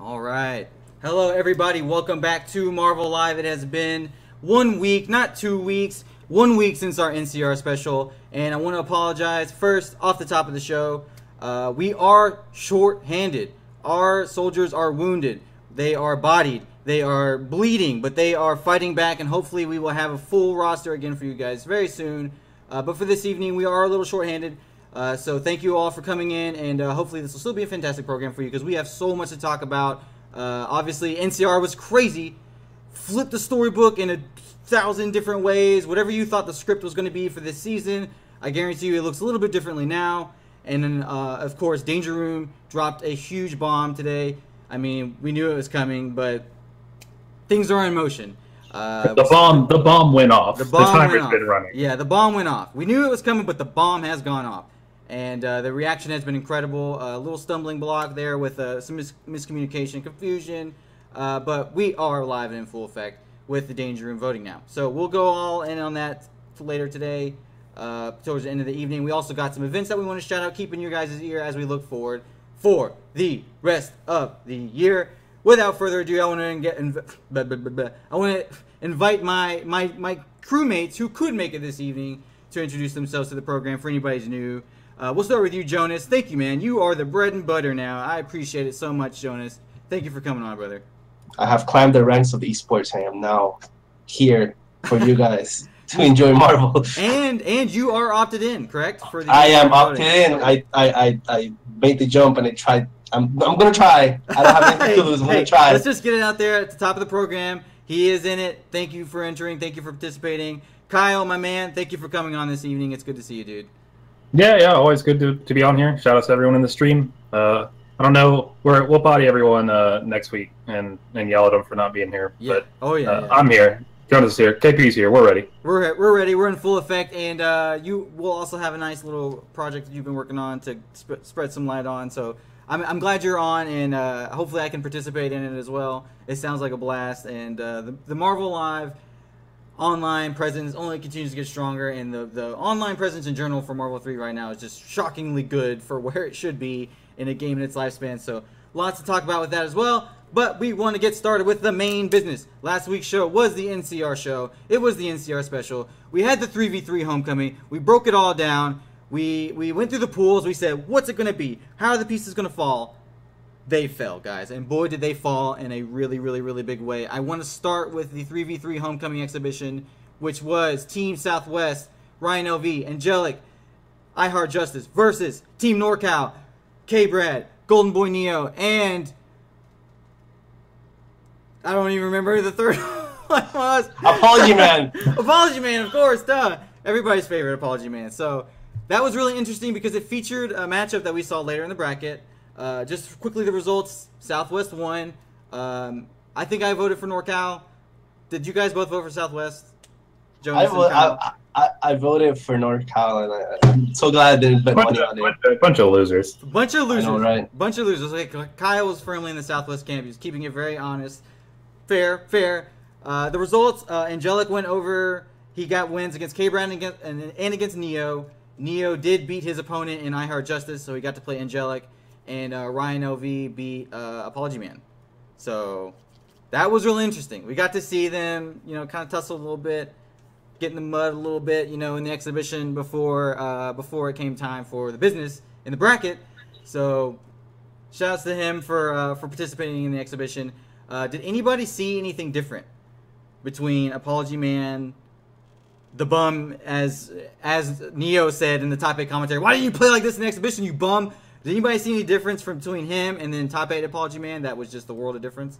All right. Hello, everybody. Welcome back to Marvel Live. It has been 1 week, not 2 weeks, 1 week since our NCR special. And I want to apologize first off the top of the show. We are short-handed. Our soldiers are wounded. They are bodied. They are bleeding, but they are fighting back. And hopefully we will have a full roster again for you guys very soon. But for this evening, we are a little short-handed. So thank you all for coming in, and hopefully this will still be a fantastic program for you because we have so much to talk about. Obviously, NCR was crazy. Flipped the storybook in 1,000 different ways. Whatever you thought the script was going to be for this season, I guarantee you it looks a little bit differently now. And then, of course, Danger Room dropped a huge bomb today. I mean, we knew it was coming, but things are in motion. The bomb went off. The timer's been running. Yeah, the bomb went off. We knew it was coming, but the bomb has gone off. And the reaction has been incredible. A little stumbling block there with some miscommunication, confusion. But we are live and in full effect with the Danger Room voting now. So we'll go all in on that later today, towards the end of the evening. We also got some events that we want to shout out, keeping your guys' ear as we look forward for the rest of the year. Without further ado, I want to invite my crewmates who could make it this evening to introduce themselves to the program for anybody who's new. We'll start with you, Jonas. Thank you, man. You are the bread and butter now. I appreciate it so much, Jonas. Thank you for coming on, brother. I have climbed the ranks of esports. I am now here for you guys to enjoy Marvel. And you are opted in, correct? For the I am opted in. I made the jump and I tried. I'm gonna try. I don't have anything to lose. I'm gonna try. Let's just get it out there at the top of the program. He is in it. Thank you for entering. Thank you for participating. Kyle, my man, thank you for coming on this evening. It's good to see you, dude. Yeah, always good to be on here. Shout out to everyone in the stream. I don't know, we'll body everyone next week and yell at them for not being here. Yeah. But yeah. I'm here. Jonas is here. KP's here. We're ready. We're ready. We're in full effect, and you will also have a nice little project that you've been working on to spread some light on. So I'm glad you're on, and hopefully I can participate in it as well. It sounds like a blast, and the Marvel Live online presence only continues to get stronger, and the online presence in general for Marvel 3 right now is just shockingly good for where it should be in a game in its lifespan. So lots to talk about with that as well. But we want to get started with the main business. Last week's show was the NCR show. It was the NCR special. We had the 3v3 homecoming. We broke it all down. We went through the pools. We said, what's it going to be? How are the pieces going to fall? They fell, guys. And boy, did they fall in a really, really, really big way. I want to start with the 3v3 homecoming exhibition, which was Team Southwest, Ryan LV, Angelic, iHeart Justice versus Team NorCal, K-Brad, Golden Boy Neo, and I don't even remember who the third one was. Apology Man. Apology Man, of course, duh. Everybody's favorite Apology Man. So that was really interesting because it featured a matchup that we saw later in the bracket. Just quickly, the results. Southwest won. I think I voted for NorCal. Did you guys both vote for Southwest? Jonas and Kyle? I voted for NorCal, and I'm so glad I didn't bet money on it. Bunch of losers. Bunch of losers. I know, right? Bunch of losers. Like, Kyle was firmly in the Southwest camp. He was keeping it very honest. Fair. The results, Angelic went over. He got wins against K-Brand and against Neo. Neo did beat his opponent in iHeart Justice, so he got to play Angelic. And Ryan LV beat Apology Man. So that was really interesting. We got to see them, kind of tussle a little bit, get in the mud a little bit, in the exhibition before it came time for the business in the bracket. So shouts to him for participating in the exhibition. Did anybody see anything different between Apology Man, the bum, as Neo said in the top 8 commentary? Why didn't you play like this in the exhibition, you bum? Did anybody see any difference between him and then top 8 Apology Man? That was just the world of difference.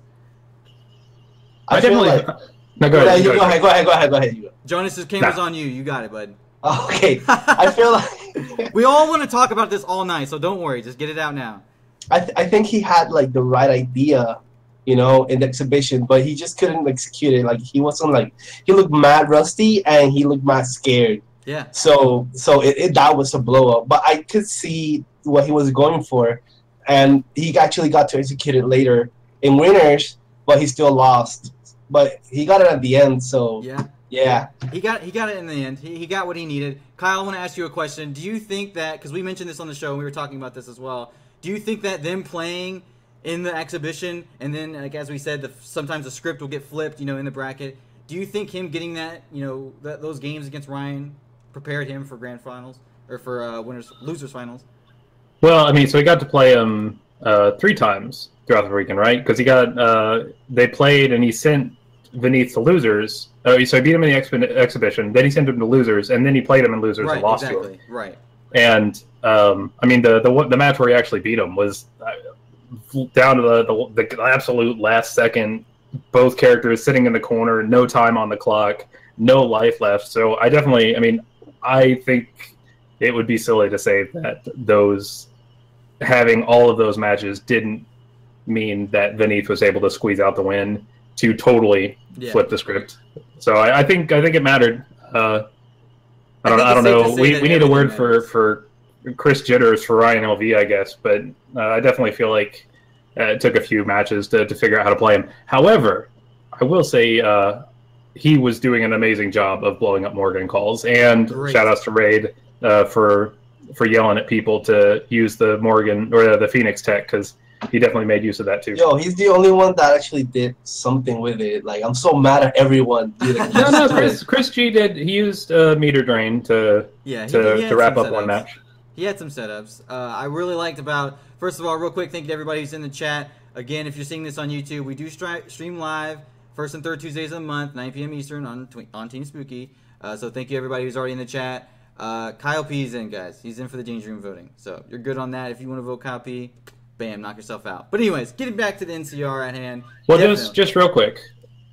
I feel like. No, go ahead. Go ahead. Jonas' camera's on you. You got it, bud. Okay. I feel like we all want to talk about this all night, so don't worry. Just get it out now. I think he had like the right idea, in the exhibition, but he just couldn't execute it. Like he wasn't he looked mad rusty and he looked mad scared. Yeah. So that was a blow up. But I could see what he was going for, and he actually got to execute it later in winners, but he still lost. But he got it at the end, so yeah. He got it in the end. He got what he needed. Kyle, I want to ask you a question. Do you think that, because we mentioned this on the show and we were talking about this as well, do you think that them playing in the exhibition, and then like as we said, sometimes the script will get flipped, in the bracket. Do you think him getting that, those games against Ryan prepared him for grand finals or for losers finals? Well, I mean, so he got to play him 3 times throughout the weekend, right? Because they played and he sent Vineath to losers. So he beat him in the exhibition. Then he sent him to losers, and then he played him in losers and lost to him. Right. And I mean, the match where he actually beat him was down to the absolute last second. Both characters sitting in the corner, no time on the clock, no life left. So I think it would be silly to say that having all of those matches didn't mean that Vineath was able to squeeze out the win to totally flip the script. So I think it mattered. I don't know. We need a word for Chris Jitters for Ryan LV, I guess, but I definitely feel like it took a few matches to figure out how to play him. However, I will say he was doing an amazing job of blowing up Morgan calls, and shout outs to Raid for yelling at people to use the Morgan or the Phoenix tech, because he definitely made use of that too. Yo, he's the only one that actually did something with it. Like, I'm so mad at everyone. No, Chris G did. He used meter drain to wrap up one match. He had some setups. I really liked about, first of all, real quick, thank you to everybody who's in the chat. Again, if you're seeing this on YouTube, we do stream live first and third Tuesdays of the month, 9 p.m. Eastern on Team Spooky. So thank you everybody who's already in the chat. Kyle P's in, guys. He's in for the Danger Room voting. So you're good on that. If you want to vote Kyle P, bam, knock yourself out. But anyways, getting back to the NCR at hand. Well, just real quick,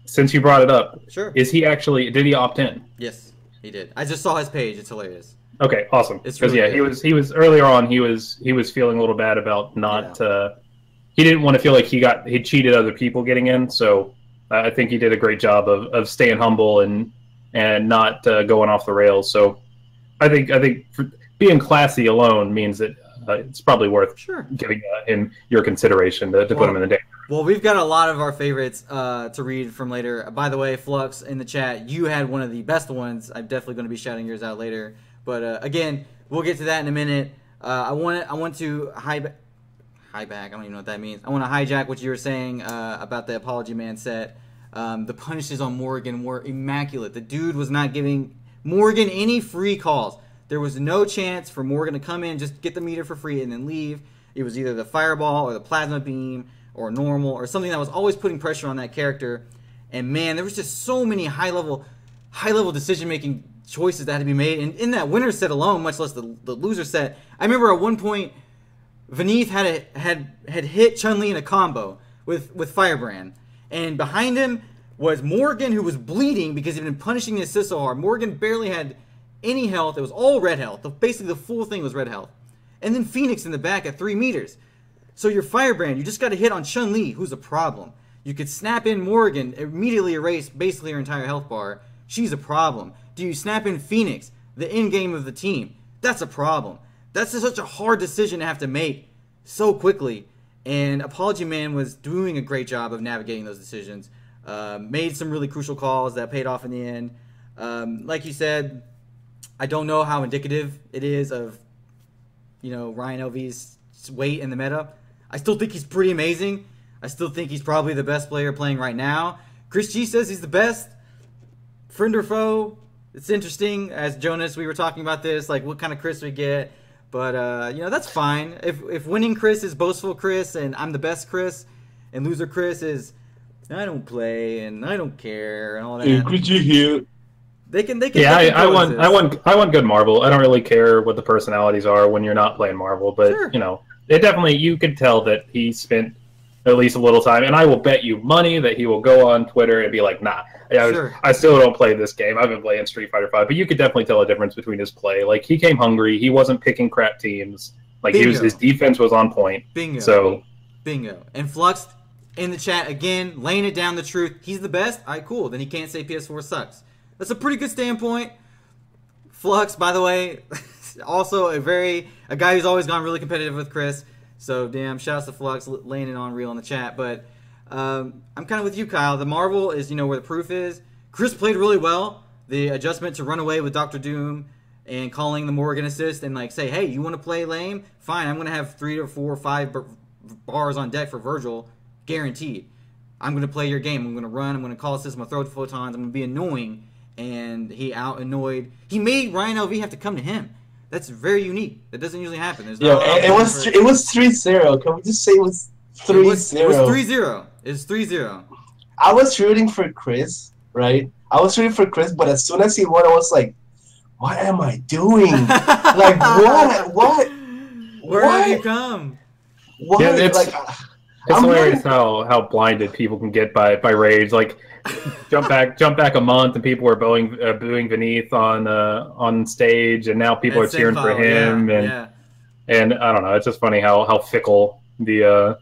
since you brought it up, sure. Did he opt in? Yes, he did. I just saw his page. It's hilarious. Okay, awesome. Because really he was earlier on. He was feeling a little bad about not. He didn't want to feel like he cheated other people getting in. So I think he did a great job of staying humble and not going off the rails. So I think being classy alone means that it's probably worth giving him your consideration to put him in the day. Well, we've got a lot of our favorites to read from later. By the way, Flux in the chat, you had one of the best ones. I'm definitely going to be shouting yours out later. But again, we'll get to that in a minute. I want to hijack. I don't even know what that means. I want to hijack what you were saying about the Apology Man set. The punishes on Morgan were immaculate. The dude was not giving Morgan any free calls. There was no chance for Morgan to come in, just get the meter for free, and then leave. It was either the fireball or the plasma beam or normal or something that was always putting pressure on that character. And man, there was just so many high level decision-making choices that had to be made. And in that winner set alone, much less the loser set, I remember at one point, Vineath had hit Chun-Li in a combo with Firebrand. And behind him was Morgan, who was bleeding because he'd been punishing the assist so hard. Morgan barely had any health. It was all red health. Basically, the full thing was red health. And then Phoenix in the back at 3 meters. So your Firebrand, you just got to hit on Chun-Li, who's a problem. You could snap in Morgan, immediately erase basically her entire health bar. She's a problem. Do you snap in Phoenix, the end game of the team? That's a problem. That's just such a hard decision to have to make so quickly. And Apology Man was doing a great job of navigating those decisions. Made some really crucial calls that paid off in the end. Like you said, I don't know how indicative it is of, Ryan LV's weight in the meta. I still think he's pretty amazing. I still think he's probably the best player playing right now. Chris G says he's the best. Friend or foe? It's interesting. As Jonas, we were talking about this, like what kind of Chris we get. But, that's fine. If winning Chris is boastful Chris and I'm the best Chris, and loser Chris is I don't play and I don't care and all that. Hey, could you hear? They can. Yeah, I want good Marvel. I don't really care what the personalities are when you're not playing Marvel, but it definitely, you could tell that he spent at least a little time, and I will bet you money that he will go on Twitter and be like, nah, I still don't play this game. I've been playing Street Fighter V, but you could definitely tell a difference between his play. Like, he came hungry. He wasn't picking crap teams. Like, his defense was on point. Bingo. And Flux in the chat again, laying it down the truth. He's the best. All right, cool. Then he can't say PS4 sucks. That's a pretty good standpoint. Flux, by the way, also a guy who's always gone really competitive with Chris. So, damn, shouts to Flux laying it on real in the chat. But I'm kind of with you, Kyle. The Marvel is, where the proof is. Chris played really well. The adjustment to run away with Dr. Doom and calling the Morgan assist and, say, hey, you want to play lame? Fine, I'm going to have 3 or 4 or 5 bars on deck for Virgil, guaranteed. I'm going to play your game. I'm going to run. I'm going to call assist. I'm going to throw photons. I'm going to be annoying. And he out-annoyed. He made Ryan LV have to come to him. That's very unique. That doesn't usually happen. There's no it was 3-0. Can we just say it was 3-0? It was 3-0. It was 3-0. I was rooting for Chris, right? I was rooting for Chris, but as soon as he won, I was like, what am I doing? Like, what? Where have you come? What? Yeah, it's hilarious like, how blinded people can get by rage. Like, jump back a month, and people were booing Vineeth on stage, and now people are cheering for him. And I don't know. It's just funny how fickle the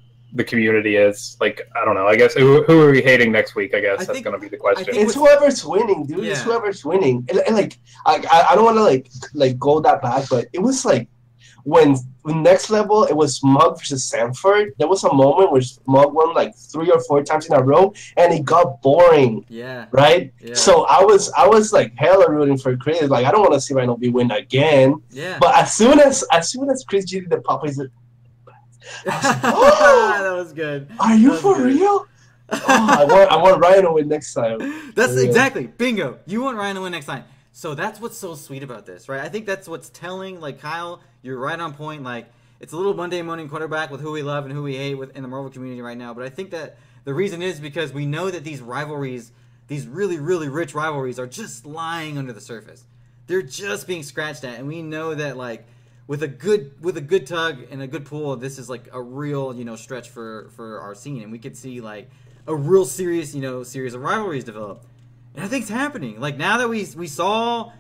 community is. Like, I don't know. I guess who are we hating next week? I guess that's going to be the question. It's whoever's winning, dude. Yeah. It's whoever's winning. And like, I don't want to like go that back, but it was like when next level it was Smug versus Sanford. There was a moment where Smug won like 3 or 4 times in a row, and it got boring. Yeah. Right. Yeah. So I was like hella rooting for Chris. Like, I don't want to see Rhino B win again. Yeah. But as soon as Chris G did the pop, he's like, oh, that was good. Are you for real? Oh, I want Ryan to win next time. That's exactly bingo. You want Ryan to win next time. So that's what's so sweet about this, right? I think that's what's telling. Like, Kyle, you're right on point. Like, it's a little Monday morning quarterback with who we love and who we hate in the Marvel community right now. But I think that the reason is because we know that these rivalries, these really, really rich rivalries, are just lying under the surface. They're just being scratched at, and we know that, like, with a good tug and a good pull, this is like a real, stretch for our scene, and we could see like a real serious, series of rivalries develop. And I think it's happening. Like, now that we saw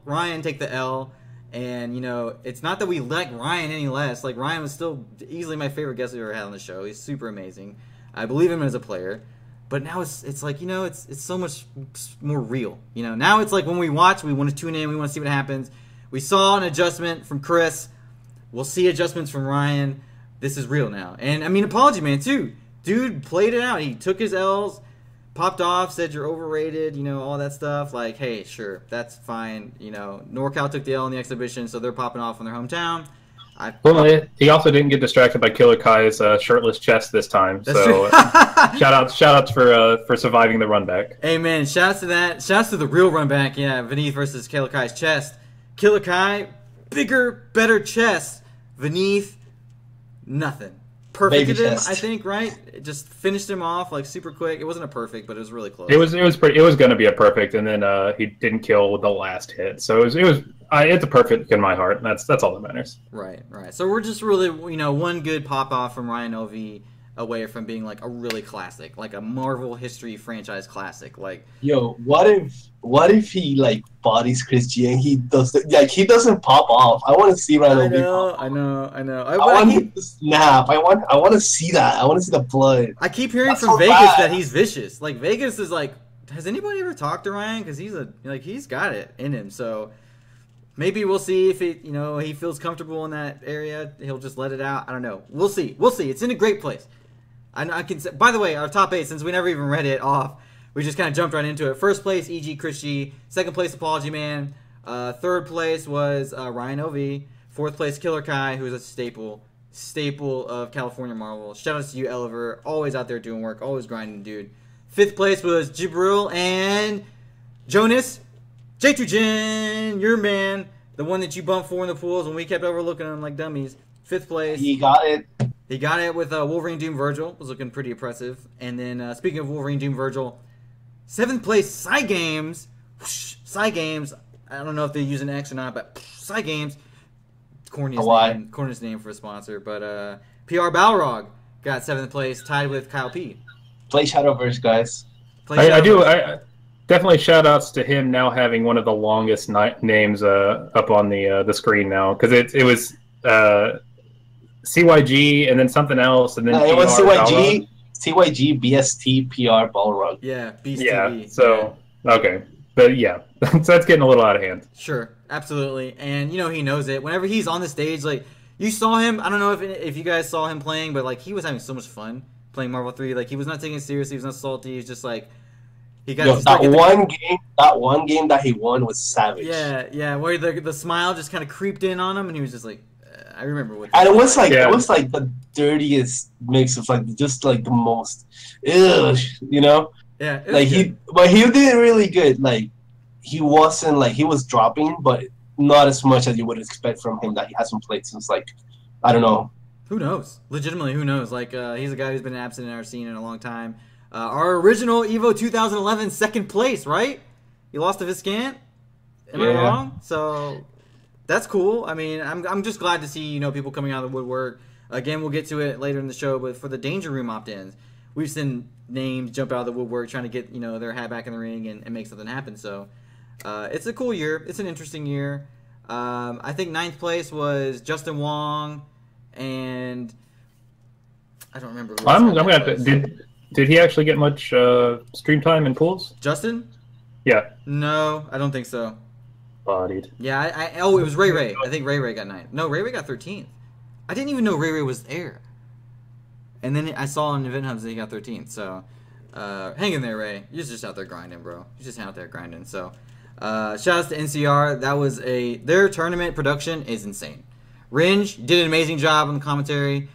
Ryan take the L, and it's not that we like Ryan any less. Like, Ryan was still easily my favorite guest we ever had on the show. He's super amazing. I believe him as a player. But now it's like, it's so much more real. Now it's like when we watch, we want to tune in, we want to see what happens. We saw an adjustment from Chris. We'll see adjustments from Ryan. This is real now. And, I mean, Apology Man, too. Dude played it out. He took his L's, popped off, said you're overrated, all that stuff. Like, hey, sure, that's fine. NorCal took the L in the exhibition, so they're popping off in their hometown. He also didn't get distracted by Killer Kai's shirtless chest this time. That's so shout outs for surviving the run back. Hey, man, shouts to that. Shouts to the real run back. Yeah, Vineeth versus Killer Kai's chest. Killer Kai, bigger, better chest. Vineeth, nothing. Perfected him, I think, right? It just finished him off like super quick. It wasn't a perfect, but it was really close. It was going to be a perfect, and then he didn't kill with the last hit. So it's a perfect in my heart. That's all that matters. Right. So we're just really one good pop off from Ryan LV away from being like a really classic, like a Marvel history franchise classic. Like, yo, what if he like bodies Chris G and he doesn't pop off? I want to see Ryan LV pop off. I know. I want him to snap. I want to see that. I want to see the blood. I keep hearing from Vegas that he's vicious. Like, Vegas is like, has anybody ever talked to Ryan? Because he's got it in him. So maybe we'll see if he feels comfortable in that area. He'll just let it out. I don't know. We'll see. It's in a great place. I can say, by the way, our top 8, since we never even read it off, we just kind of jumped right into it. First place, E.G. Chris G. Second place, Apology Man. Third place was Ryan LV. Fourth place, Killer Kai, who's a staple of California Marvel. Shout out to you, Eliver. Always out there doing work. Always grinding, dude. Fifth place was Jibril and Jonas. J2Jen, your man. The one that you bumped for in the pools when we kept overlooking them like dummies. Fifth place. He got it. He got it with Wolverine Doom Virgil. Was looking pretty impressive. And then, speaking of Wolverine Doom Virgil, 7th place, Psy Games. Psy Games. I don't know if they use an X or not, but Psy Games. Corny's name for a sponsor. But PR Balrog got 7th place, tied with Kyle P. Play Shadowverse, guys. I definitely shout outs to him now having one of the longest names up on the screen now. Because it was CYG and then something else. And then it was CYG, BST, PR, Balrog. Yeah, BST. Yeah, so, okay. But yeah, so that's getting a little out of hand. Sure, absolutely. And, he knows it. Whenever he's on the stage, like, you saw him, I don't know if you guys saw him playing, but, like, he was having so much fun playing Marvel 3. Like, he was not taking it seriously. He was not salty. He was just, like, he got that one game that he won was savage. Yeah, where the smile just kind of creeped in on him, and he was just like, I remember what. And it was like Yeah. it was like the dirtiest mix of like just like the most, ugh, you know. Yeah, it was Like good. but he did really good. Like he wasn't like he was dropping, but not as much as you would expect from him. That he hasn't played since like I don't know. Who knows? Legitimately, who knows? Like, he's a guy who's been absent in our scene in a long time. Our original Evo 2011 second place, right? You lost to Viscant. Am I Yeah. wrong? So that's cool. I mean, I'm just glad to see people coming out of the woodwork. Again, we'll get to it later in the show, but for the Danger Room opt-ins, we've seen names jump out of the woodwork trying to get their hat back in the ring and make something happen. So it's a cool year. It's an interesting year. I think ninth place was Justin Wong. And I don't remember. Who I'm else got gonna that have to, place. did he actually get much stream time in pools? Justin? Yeah, No, I don't think so. bodied. Yeah, it was Ray Ray. I think Ray Ray got 9th. No, Ray Ray got 13th. I didn't even know Ray Ray was there. And then I saw on Event Hubs that he got 13th. So hang in there, Ray. You're just out there grinding, bro. You're just out there grinding. So shout outs to NCR. That was their tournament production is insane. Ringe did an amazing job on the commentary.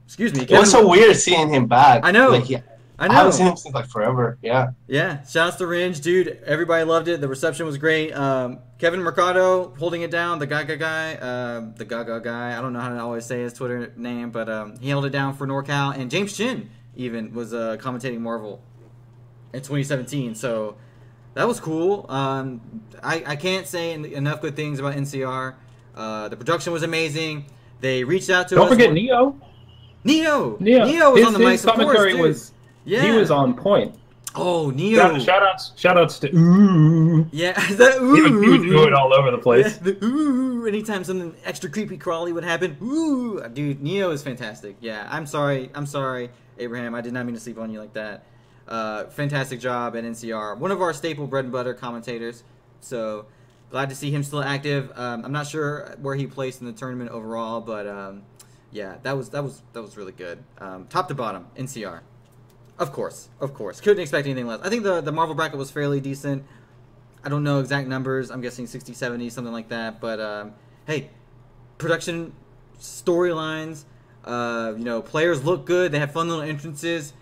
Excuse me. It was so weird seeing him back. I know. Like, I I haven't seen know. him since like forever. Yeah. Yeah. Shouts to Ringe, dude. Everybody loved it. The reception was great. Kevin Mercado holding it down. The Gaga guy. I don't know how to always say his Twitter name, but he held it down for NorCal. And James Chin even was commentating Marvel in 2017. So that was cool. I can't say enough good things about NCR. The production was amazing. They reached out to us. Don't forget Neo. Neo was on the mic. His commentary was he was on point. Oh, Neo. Shout outs to Ooh. Yeah, the ooh. He was going all over the place. Yeah, the ooh. Anytime something extra creepy crawly would happen, ooh, dude, Neo is fantastic. Yeah, I'm sorry, Abraham. I did not mean to sleep on you like that. Fantastic job at NCR. One of our staple bread and butter commentators. So glad to see him still active. I'm not sure where he placed in the tournament overall, but yeah, that was really good. Top to bottom, NCR. Of course. Couldn't expect anything less. I think the Marvel bracket was fairly decent. I don't know exact numbers. I'm guessing 60, 70, something like that. But hey, production, storylines, players look good. They have fun little entrances.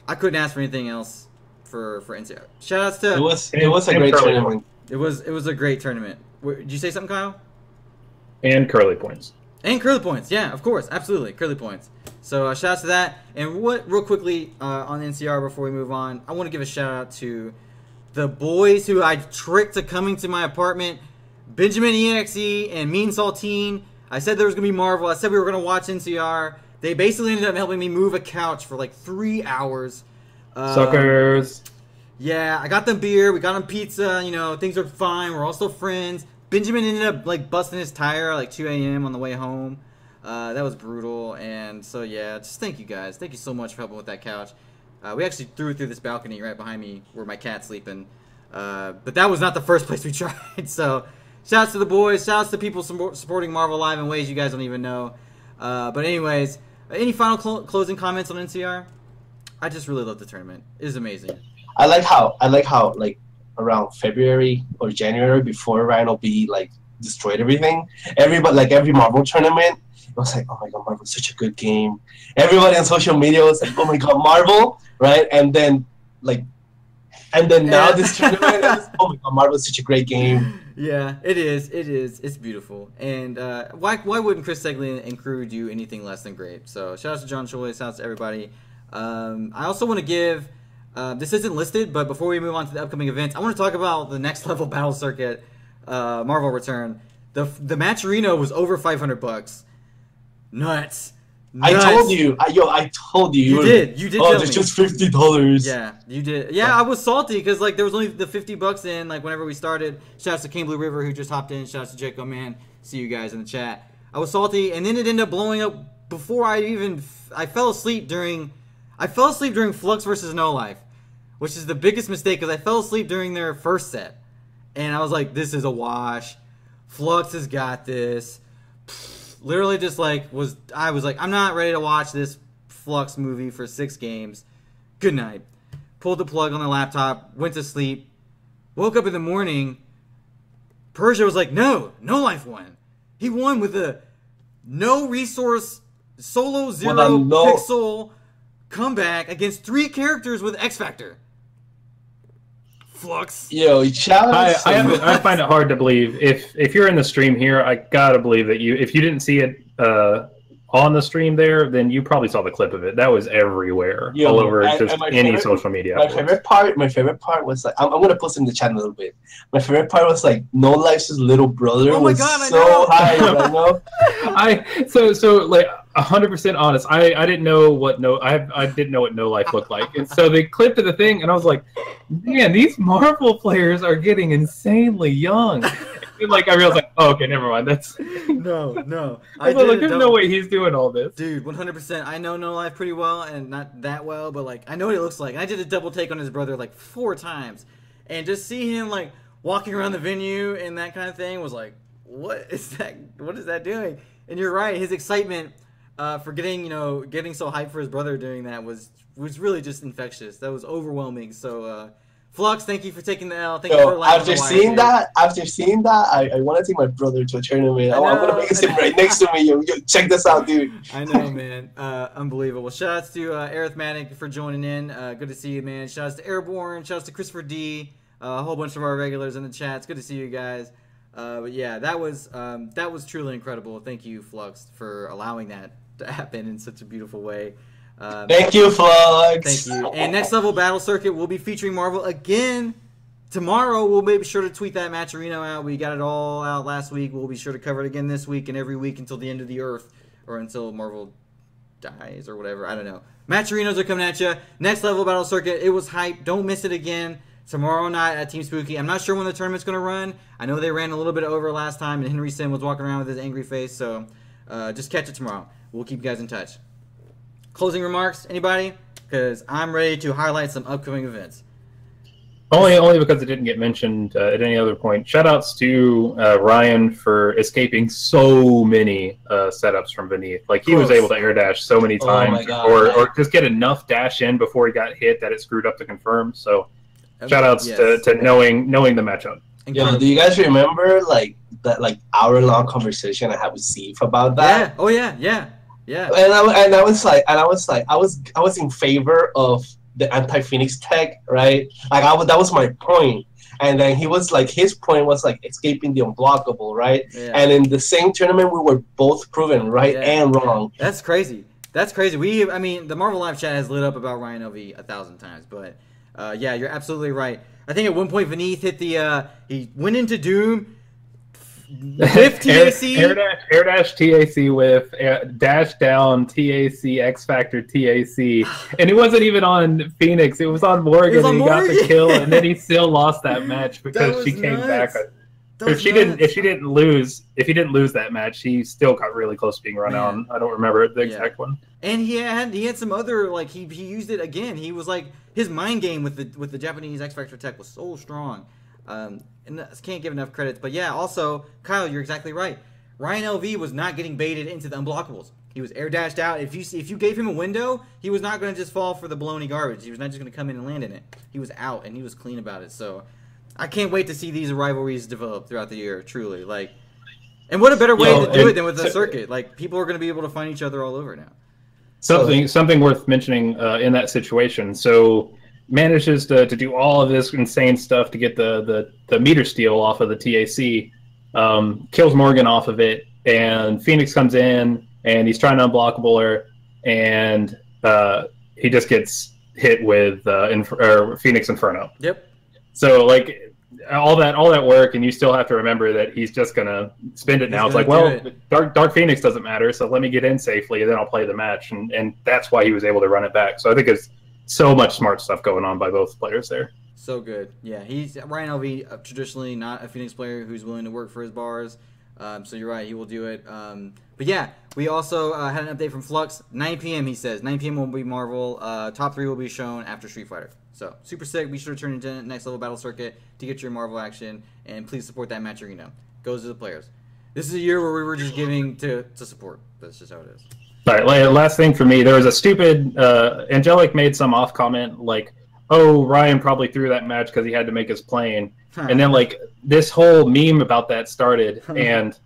I couldn't ask for anything else for NCR. Shoutouts to It was a great tournament. It was a great tournament. Did you say something, Kyle? And curly points. And curly points, yeah, of course, absolutely, curly points. So shout out to that. And real quickly on NCR before we move on, I want to give a shout out to the boys who I tricked to coming to my apartment, Benjamin EXE and Mean Saltine. I said there was gonna be Marvel. I said we were gonna watch NCR. They basically ended up helping me move a couch for like 3 hours. Suckers. Yeah, I got them beer. We got them pizza. Things are fine. We're all still friends. Benjamin ended up like busting his tire at like 2 a.m. on the way home. That was brutal. And so yeah, just thank you guys. Thank you so much for helping with that couch. We actually threw it through this balcony right behind me where my cat's sleeping. But that was not the first place we tried. So shouts to the boys. Shouts to people supporting Marvel Live in ways you guys don't even know. But anyways, any final closing comments on NCR? I just really love the tournament. It is amazing. I like how like around February or January before Rhino B like destroyed everything. Everybody like every Marvel tournament, it was like, oh my god, Marvel's such a good game. Everybody on social media was like, oh my god, Marvel, right? And then now this tournament is, oh my god, Marvel's such a great game. Yeah, it is. It's beautiful. And why wouldn't Chris Segley and crew do anything less than great? So shout out to John Choi, shout out to everybody. I also want to give. This isn't listed, but before we move on to the upcoming events, I want to talk about the next level battle circuit, Marvel Return. The match arena was over $500. Nuts. I told you. I told you. You did. Oh, there's just $50. Yeah, you did. Yeah, I was salty because like there was only the $50 in like whenever we started. Shouts to King Blue River who just hopped in. Shouts to Jacob Man. See you guys in the chat. I was salty, and then it ended up blowing up before I fell asleep during Flux versus No Life, which is the biggest mistake because I fell asleep during their first set, and I was like, this is a wash. Flux has got this. Literally just I was like, I'm not ready to watch this Flux movie for 6 games. Good night. Pulled the plug on the laptop, went to sleep, woke up in the morning. Persia was like, no Life won. He won with no resource, solo zero no pixel comeback against 3 characters with X Factor. Flux. Yo, shout out. I find it hard to believe if you're in the stream here. I gotta believe that if you didn't see it on the stream there, then you probably saw the clip of it. That was everywhere, all over any social media. My favorite part was like, I'm gonna post in the chat a little bit. My favorite part was like, No Life's little brother was so high. I know. So like 100% honest. I didn't know what I didn't know what No Life looked like, and so they clipped to the thing, and I was like, man, these Marvel players are getting insanely young. Like I realized, like, oh, okay, never mind. That's no. I was like, there's no way he's doing all this, dude. 100%. I know No Life pretty well, and not that well, but like I know what he looks like. I did a double take on his brother like 4 times, and just see him like walking around the venue and that kind of thing was like, what is that? What is that doing? And you're right. His excitement for getting so hyped for his brother doing that was really just infectious. That was overwhelming. So. Flux, thank you for taking the L. Thank you for after seeing that, I want to take my brother to a tournament. I'm gonna make him right next to me. Yo, check this out, dude. I know, man. Unbelievable. Shout outs to Arithmetic for joining in. Good to see you, man. Shout outs to Airborne. Shout outs to Christopher D. A whole bunch of our regulars in the chat. It's good to see you guys. But yeah, that was truly incredible. Thank you, Flux, for allowing that to happen in such a beautiful way. Thank you, Flux. Thank you. And Next Level Battle Circuit will be featuring Marvel again tomorrow. We'll be sure to tweet that Matcherino out. We got it all out last week. We'll be sure to cover it again this week and every week until the end of the earth, or until Marvel dies or whatever. I don't know. Matcherinos are coming at you. Next Level Battle Circuit. It was hype. Don't miss it again. Tomorrow night at Team Spooky. I'm not sure when the tournament's going to run. I know they ran a little bit over last time, and Henry Sim was walking around with his angry face. So just catch it tomorrow. We'll keep you guys in touch. Closing remarks, anybody? Because I'm ready to highlight some upcoming events. Only because it didn't get mentioned at any other point. Shoutouts to Ryan for escaping so many setups from beneath. Like he was able to air dash so many times, or just get enough dash in before he got hit that it screwed up the confirm. So shoutouts to knowing the matchup. Yo, do you guys remember like that hour-long conversation I had with Steve about that? Yeah. Oh yeah. And I was in favor of the anti-Phoenix tech, right? Like that was my point. And then he was like, his point was like escaping the unblockable, right? Yeah. And in the same tournament, we were both proven right and wrong. That's crazy. I mean, the Marvel Live chat has lit up about Ryan LV 1,000 times, but yeah, you're absolutely right. I think at one point Vineeth hit he went into Doom. With TAC, air dash TAC with dash down TAC X Factor TAC, and it wasn't even on Phoenix. It was on Morgan. He got the kill, and then he still lost that match because she came back. If he didn't lose that match, he still got really close to being run on. I don't remember the exact one. And he had some other he used it again. He was like his mind game with the Japanese X Factor tech was so strong. And I can't give enough credits, but yeah, also, Kyle, you're exactly right. Ryan LV was not getting baited into the unblockables. He was air dashed out. If you gave him a window, he was not going to just fall for the baloney garbage. He was not just going to come in and land in it. He was out, and he was clean about it. So I can't wait to see these rivalries develop throughout the year, truly. And what a better way to do it than with the circuit. People are going to be able to find each other all over now. Something worth mentioning in that situation. So manages to do all of this insane stuff to get the meter steal off of the TAC, kills Morgan off of it, and Phoenix comes in and he's trying to unblockable her, and he just gets hit with Phoenix Inferno. Yep. So all that work, and you still have to remember that he's just gonna spend it now. It's like, well, Dark Phoenix doesn't matter, so let me get in safely, and then I'll play the match, and that's why he was able to run it back. So I think it's so much smart stuff going on by both players there. So good. Yeah, he's Ryan LV, traditionally not a Phoenix player who's willing to work for his bars. So you're right, he will do it. But yeah, we also had an update from Flux. 9 p.m. he says. 9 p.m. will be Marvel. Top 3 will be shown after Street Fighter. So super sick. Be sure to turn into Next Level Battle Circuit to get your Marvel action, and please support that match arena. Goes to the players. This is a year where we were just giving to support. That's just how it is. All right, last thing for me. There was a stupid Angelic made some off comment like, "Oh, Ryan probably threw that match because he had to make his plane," and then this whole meme about that started, and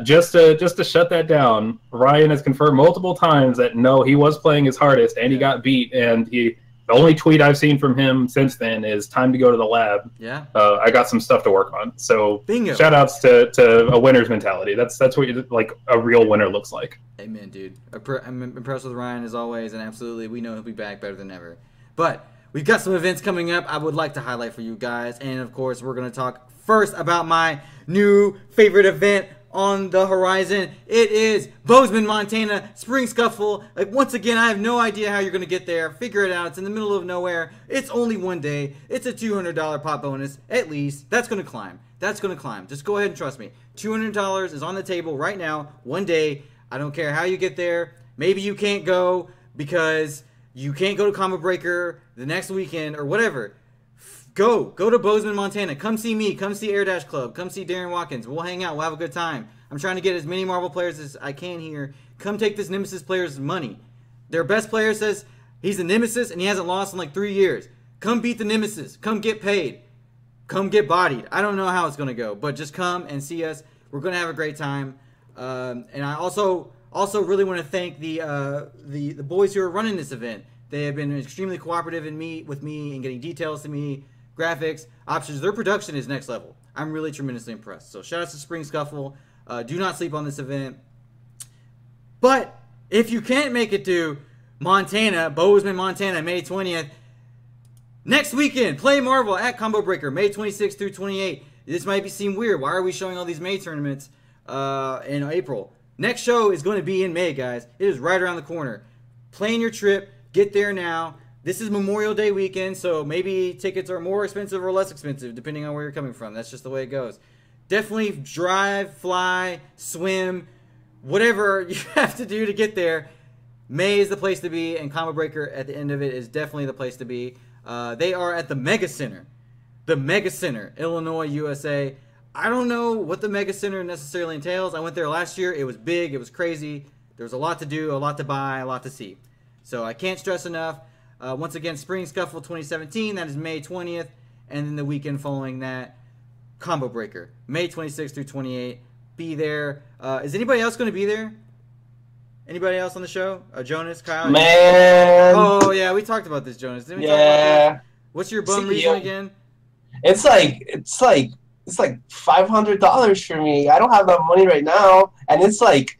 Just to shut that down, Ryan has confirmed multiple times that no, he was playing his hardest and he got beat. And the only tweet I've seen from him since then is time to go to the lab. Yeah. I got some stuff to work on. So Bingo. Shout outs to a winner's mentality. That's what like a real winner looks like. Amen, dude. I'm impressed with Ryan as always, and absolutely, we know he'll be back better than ever. But we've got some events coming up I would like to highlight for you guys, and of course, we're going to talk first about my new favorite event on the horizon. It is Bozeman, Montana Spring Scuffle. Like, once again, I have no idea how you're going to get there. Figure it out. It's in the middle of nowhere. It's only one day. It's a $200 pot bonus, at least. That's going to climb. That's going to climb. Just go ahead and trust me. $200 is on the table right now, one day. I don't care how you get there. Maybe you can't go because you can't go to Combo Breaker the next weekend or whatever. Go to Bozeman, Montana. Come see me. Come see Air Dash Club. Come see Darren Watkins. We'll hang out. We'll have a good time. I'm trying to get as many Marvel players as I can here. Come take this Nemesis player's money. Their best player says he's a Nemesis and he hasn't lost in like 3 years. Come beat the Nemesis. Come get paid. Come get bodied. I don't know how it's going to go, but just come and see us. We're going to have a great time. And I also really want to thank the boys who are running this event. They have been extremely cooperative with me and getting details to me. Graphics, options, their production is next level. I'm really tremendously impressed. So shout out to Spring Scuffle. Do not sleep on this event. But if you can't make it to Montana, Bozeman, Montana, May 20th, next weekend, play Marvel at Combo Breaker, May 26th through 28th. This might seem weird. Why are we showing all these May tournaments in April? Next show is going to be in May, guys. It is right around the corner. Plan your trip. Get there now. This is Memorial Day weekend, so maybe tickets are more expensive or less expensive, depending on where you're coming from. That's just the way it goes. Definitely drive, fly, swim, whatever you have to do to get there. May is the place to be, and Combo Breaker at the end of it is definitely the place to be. They are at the Mega Center. The Mega Center, Illinois, USA. I don't know what the Mega Center necessarily entails. I went there last year. It was big. It was crazy. There was a lot to do, a lot to buy, a lot to see. So I can't stress enough. Once again, Spring Scuffle 2017, that is May 20th, and then the weekend following that, Combo Breaker, May 26th through 28th. Be there. Is anybody else going to be there? Anybody else on the show? Jonas, Kyle? Man. Oh, yeah, we talked about this, Jonas. Didn't we talk about this? What's your bum reason again? It's like $500 for me. I don't have that money right now, and it's like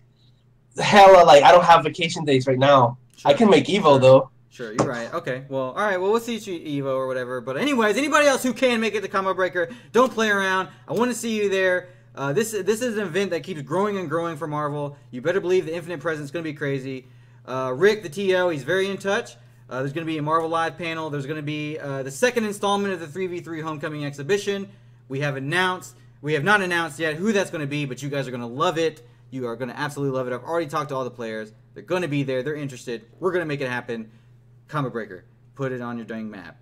hella like I don't have vacation days right now. Sure. I can make Evo though. Sure, you're right. Okay, well, all right. Well, we'll see you Evo or whatever. But anyways, anybody else who can make it to Combo Breaker, don't play around. I want to see you there. This is an event that keeps growing and growing for Marvel. You better believe the Infinite Presence is going to be crazy. Rick, the TO, he's very in touch. There's going to be a Marvel Live panel. There's going to be the second installment of the 3v3 Homecoming exhibition. We have not announced yet who that's going to be, but you guys are going to love it. You are going to absolutely love it. I've already talked to all the players. They're going to be there. They're interested. We're going to make it happen. Combo Breaker. Put it on your dang map.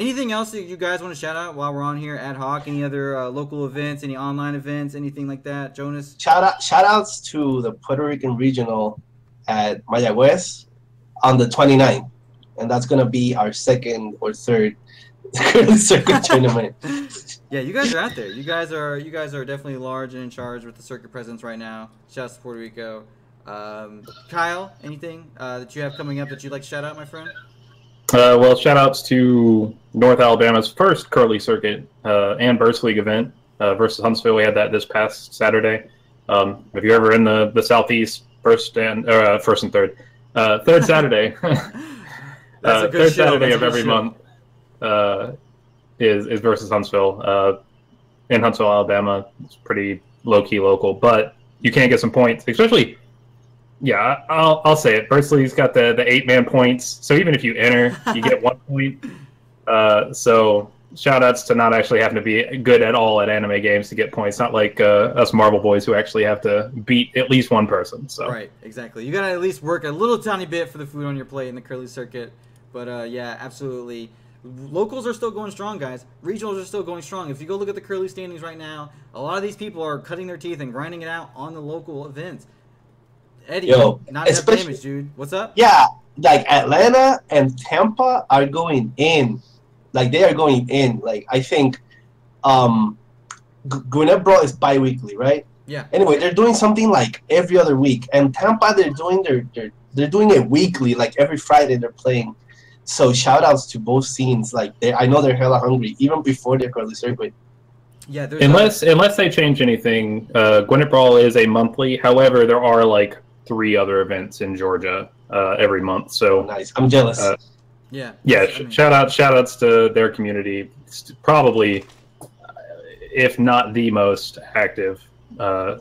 Anything else that you guys want to shout out while we're on here ad hoc? Any other local events, any online events, anything like that? Jonas? Shout outs to the Puerto Rican Regional at Mayagüez on the 29th. And that's going to be our second or third circuit tournament. Yeah, you guys are out there. You guys are definitely large and in charge with the circuit presence right now. Shout out to Puerto Rico. Kyle, anything that you have coming up that you'd like to shout out, my friend? Well, shout outs to North Alabama's first Curly Circuit and Burst League event versus Huntsville. We had that this past Saturday. If you're ever in the Southeast, first and third Saturday, third Saturday of every month is versus Huntsville in Huntsville, Alabama. It's pretty low key local, but you can get some points, especially. Yeah, I'll say it. Bursley's got the 8-man points, so even if you enter, you get 1 point. So shout-outs to not actually having to be good at all at anime games to get points. Not like us Marvel boys who actually have to beat at least one person. So right, exactly. You got to at least work a little tiny bit for the food on your plate in the Curly Circuit. But yeah, absolutely. Locals are still going strong, guys. Regionals are still going strong. If you go look at the Curly standings right now, a lot of these people are cutting their teeth and grinding it out on the local events. Eddie, not enough damage, dude. What's up? Yeah, like Atlanta and Tampa are going in. Like, they are going in. Like, I think Gwinnett Bro is bi-weekly, right? Yeah. Anyway, they're doing something like every other week, and Tampa they're doing they're doing it weekly, like every Friday they're playing. So shout outs to both scenes. Like I know they're hella hungry even before the early circuit. Yeah, there's Unless they change anything, Gwinnett Brawl is a monthly. However, there are like 3 other events in Georgia every month. So Nice. I'm jealous. yeah. Yeah, I mean, shout outs to their community. It's probably, if not the most active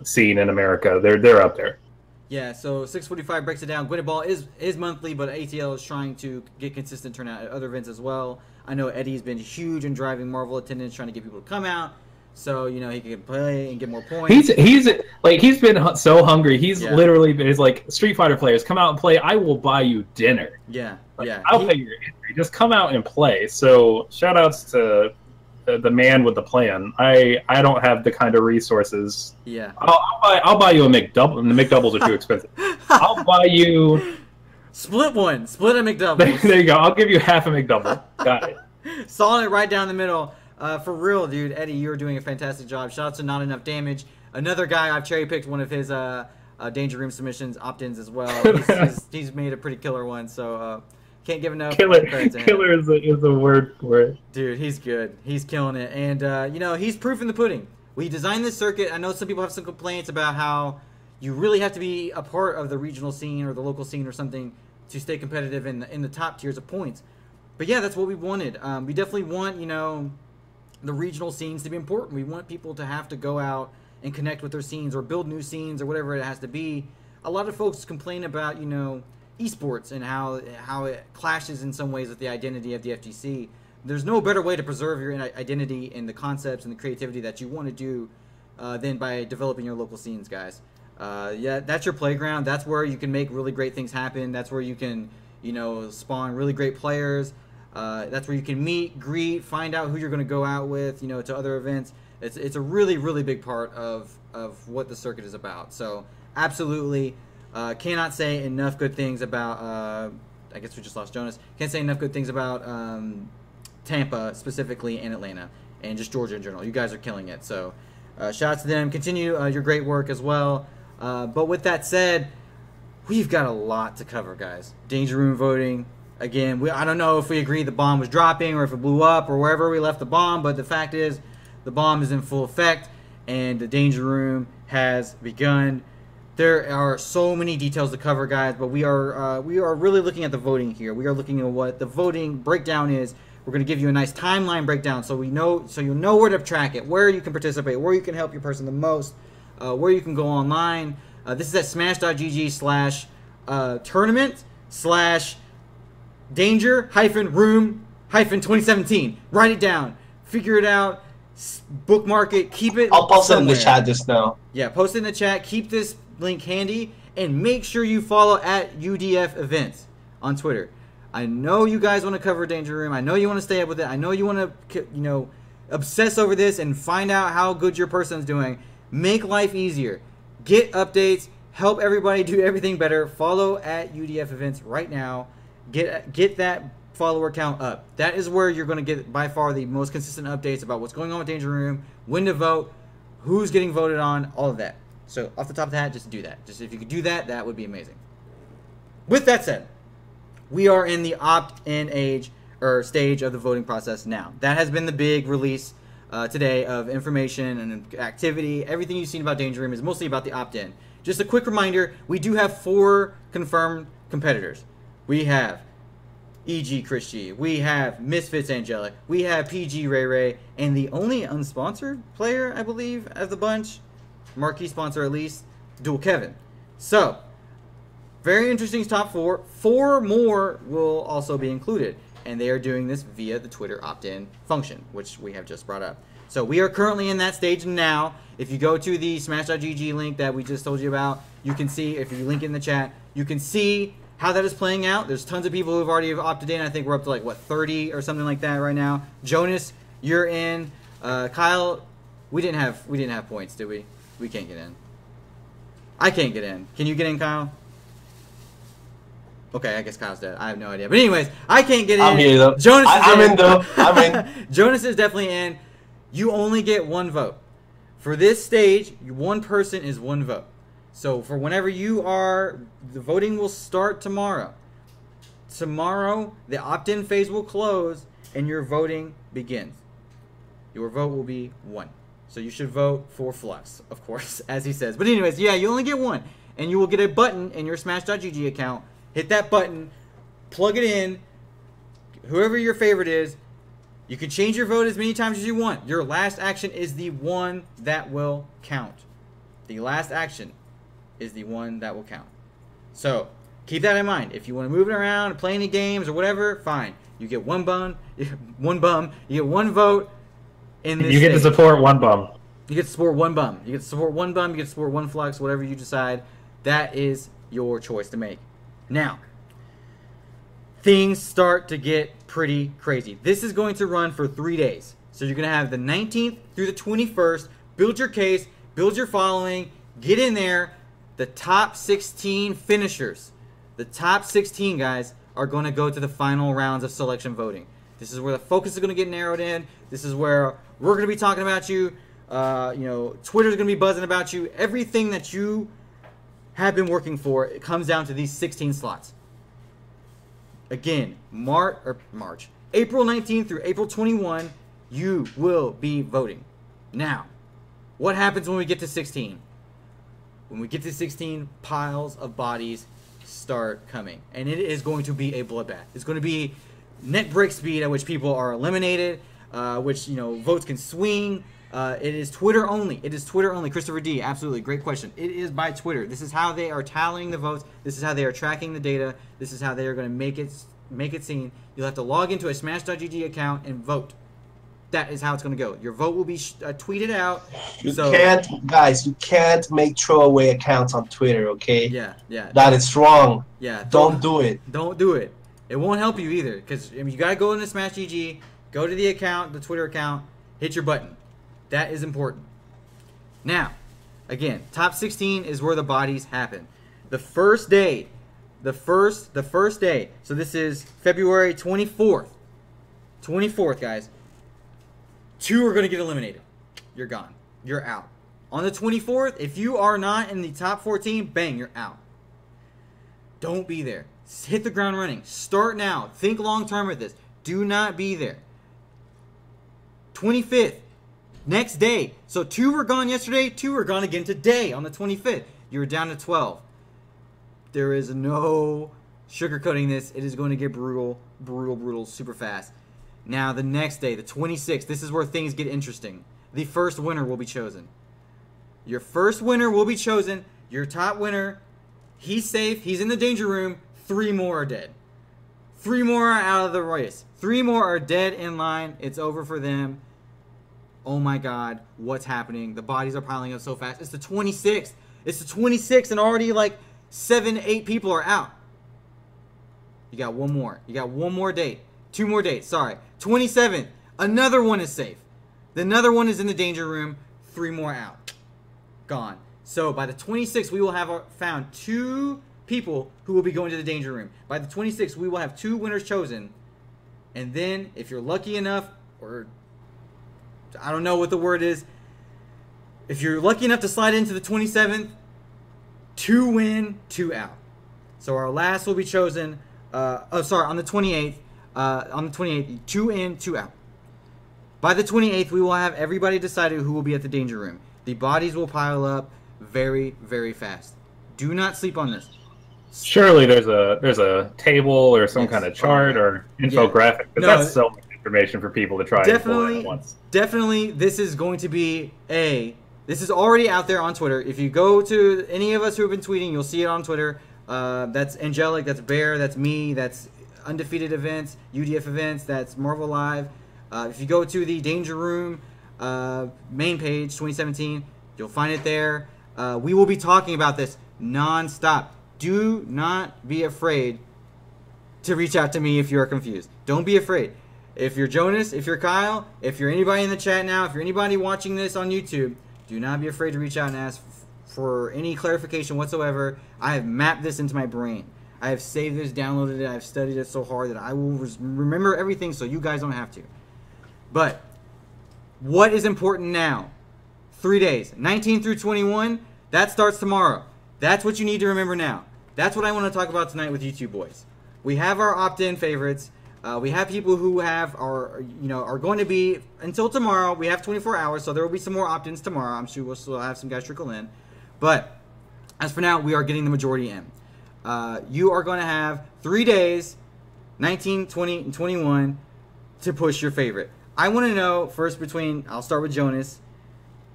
scene in America. They're up there. Yeah, so 645 breaks it down. Gwinnett Ball is monthly, but ATL is trying to get consistent turnout at other events as well. I know Eddie's been huge in driving Marvel attendance, trying to get people to come out, so you know he can play and get more points. He's been so hungry. He's Yeah. literally been like Street Fighter players come out and play. I will buy you dinner. Yeah, Like, yeah. I'll pay your entry. Just come out and play. So shout outs to the man with the plan. I don't have the kind of resources. Yeah. I'll buy you a McDouble. And the McDoubles are too expensive. I'll buy you. Split one. Split a McDouble. There you go. I'll give you half a McDouble. Got it. Solid right down the middle. For real, dude. Eddie, you're doing a fantastic job. Shout out to Not Enough Damage. Another guy, I've cherry picked one of his Danger Room submissions, opt-ins as well. He's made a pretty killer one, so can't give enough credit to him. Killer is a word for it. Dude, he's good. He's killing it. And, you know, he's proof in the pudding. We designed this circuit. I know some people have some complaints about how you really have to be a part of the regional scene or the local scene or something to stay competitive in the top tiers of points. But, yeah, that's what we wanted. We definitely want, you know, the regional scenes to be important. We want people to have to go out and connect with their scenes or build new scenes or whatever it has to be. A lot of folks complain about, you know, esports and how it clashes in some ways with the identity of the FGC. There's no better way to preserve your identity and the concepts and the creativity that you want to do than by developing your local scenes, guys. Yeah, that's your playground. That's where you can make really great things happen. That's where you can, you know, spawn really great players. That's where you can meet, greet, find out who you're going to go out with, you know, to other events. It's a really, really big part of what the circuit is about. So, absolutely. Cannot say enough good things about, I guess we just lost Jonas. Can't say enough good things about Tampa specifically and Atlanta and just Georgia in general. You guys are killing it. So shout out to them. Continue your great work as well. But with that said, we've got a lot to cover, guys. Danger Room voting. Again, I don't know if we agree the bomb was dropping or if it blew up or wherever we left the bomb, but the fact is the bomb is in full effect and the Danger Room has begun. There are so many details to cover, guys, but we are really looking at the voting here. We are looking at what the voting breakdown is. We're going to give you a nice timeline breakdown so you'll know where to track it, where you can participate, where you can help your person the most, where you can go online. This is at smash.gg/tournament/danger-room-2017. Write it down. Figure it out. Bookmark it. Keep it I'll post somewhere. it in the chat just now. Yeah, post it in the chat. Keep this link handy. And make sure you follow at UDF Events on Twitter. I know you guys want to cover Danger Room. I know you want to stay up with it. I know you want to, you know, obsess over this and find out how good your person's doing. Make life easier. Get updates. Help everybody do everything better. Follow at UDF Events right now. Get that follower count up. That is where you're going to get by far the most consistent updates about what's going on with Danger Room, when to vote, who's getting voted on, all of that. So off the top of the hat, just do that. Just if you could do that, that would be amazing. With that said, we are in the opt-in stage of the voting process now. That has been the big release today of information and activity. Everything you've seen about Danger Room is mostly about the opt-in. Just a quick reminder, we do have 4 confirmed competitors. We have E.G. Christie, we have Misfits Angelic, we have PG Ray Ray, and the only unsponsored player, I believe, of the bunch, marquee sponsor at least, Dual Kevin. So, very interesting top 4. 4 more will also be included, and they are doing this via the Twitter opt-in function, which we have just brought up. So we are currently in that stage now. If you go to the smash.gg link that we just told you about, you can see, if you link in the chat, you can see how that is playing out. There's tons of people who have already opted in. I think we're up to like, what, 30 or something like that right now. Jonas, you're in. Kyle, we didn't have points, did we? We can't get in. I can't get in. Can you get in, Kyle? Okay, I guess Kyle's dead. I have no idea. But anyways, I can't get in. I'm here, though. Jonas is I'm in, though. I'm in. Jonas is definitely in. You only get 1 vote. For this stage, one person is one vote. So for whenever you are, the voting will start tomorrow. Tomorrow, the opt-in phase will close and your voting begins. Your vote will be 1. So you should vote for Flux, of course, as he says. But anyways, yeah, you only get 1. And you will get a button in your Smash.gg account. Hit that button, plug it in, whoever your favorite is. You can change your vote as many times as you want. Your last action is the one that will count. The last action is the one that will count. So keep that in mind. If you want to move it around, play any games or whatever, fine. You get one bum. You get one vote. In this you get to support one bum. You get to support one bum. You get to support one bum. You get to support one Flux. Whatever you decide, that is your choice to make. Now, things start to get pretty crazy. This is going to run for 3 days. So you're going to have the 19th through the 21st. Build your case. Build your following. Get in there. The top 16 finishers. The top 16 guys are going to go to the final rounds of selection voting. This is where the focus is going to get narrowed in. This is where we're going to be talking about you. Twitter's going to be buzzing about you. Everything that you have been working for, it comes down to these 16 slots. Again, April 19th through April 21, you will be voting. Now, what happens when we get to 16? When we get to 16, piles of bodies start coming. And it is going to be a bloodbath. It's going to be net break speed at which people are eliminated, which, votes can swing. It is Twitter only. It is Twitter only. Christopher D, absolutely. Great question. It is by Twitter. This is how they are tallying the votes. This is how they are tracking the data. This is how they are going to make it seen. You'll have to log into a Smash.gg account and vote. That is how it's going to go. Your vote will be tweeted out. You can't make throwaway accounts on Twitter, okay? Yeah. That is wrong. Yeah. Don't do it. Don't do it. It won't help you either, because you got to go into Smash.gg, go to the account, the Twitter account, hit your button. That is important. Now, again, top 16 is where the bodies happen. The first day, the first day, so this is February 24th. 24th, guys. 2 are going to get eliminated. You're gone. You're out. On the 24th, if you are not in the top 14, bang, you're out. Don't be there. Hit the ground running. Start now. Think long term with this. Do not be there. 25th. Next day. So 2 were gone yesterday. 2 are gone again today on the 25th. You're down to 12. There is no sugarcoating this. It is going to get brutal, super fast. Now the next day, the 26th. This is where things get interesting. The first winner will be chosen. Your first winner will be chosen. Your top winner. He's safe. He's in the danger room. 3 more are dead. 3 more are out of the race. 3 more are dead in line. It's over for them. Oh my God, what's happening? The bodies are piling up so fast. It's the 26th. It's the 26th and already like 7, 8 people are out. You got one more. You got one more date. 2 more dates, sorry. 27th, another one is safe. Another one is in the danger room. 3 more out. Gone. So by the 26th, we will have found 2 people who will be going to the danger room. By the 26th, we will have 2 winners chosen. And then, if you're lucky enough, or I don't know what the word is, if you're lucky enough to slide into the 27th, 2 win, 2 out. So our last will be chosen, on the 28th. On the 28th, 2 in, 2 out. By the 28th, we will have everybody decided who will be at the danger room. The bodies will pile up very, very fast. Do not sleep on this. Surely there's a table or some kind of chart or infographic. Because that's so much information for people to try and pull in at once. Definitely, this is going to be this is already out there on Twitter. If you go to any of us who have been tweeting, you'll see it on Twitter. That's Angelic, that's Bear, that's me, that's Undefeated Events, UDF Events, that's Marvel Live. If you go to the Danger Room main page, 2017, you'll find it there. We will be talking about this non-stop. Do not be afraid to reach out to me if you're confused. Don't be afraid. If you're Jonas, if you're Kyle, if you're anybody in the chat now, if you're anybody watching this on YouTube, do not be afraid to reach out and ask for any clarification whatsoever. I have mapped this into my brain. I have saved this, downloaded it, I've studied it so hard that I will remember everything so you guys don't have to. But what is important now? 3 days. 19 through 21, that starts tomorrow. That's what you need to remember now. That's what I want to talk about tonight with you two boys. We have our opt-in favorites. We have people who are going to be until tomorrow. We have 24 hours, so there will be some more opt-ins tomorrow. I'm sure we'll still have some guys trickle in. But as for now, we are getting the majority in. You are going to have 3 days, 19, 20, and 21, to push your favorite. I want to know first I'll start with Jonas,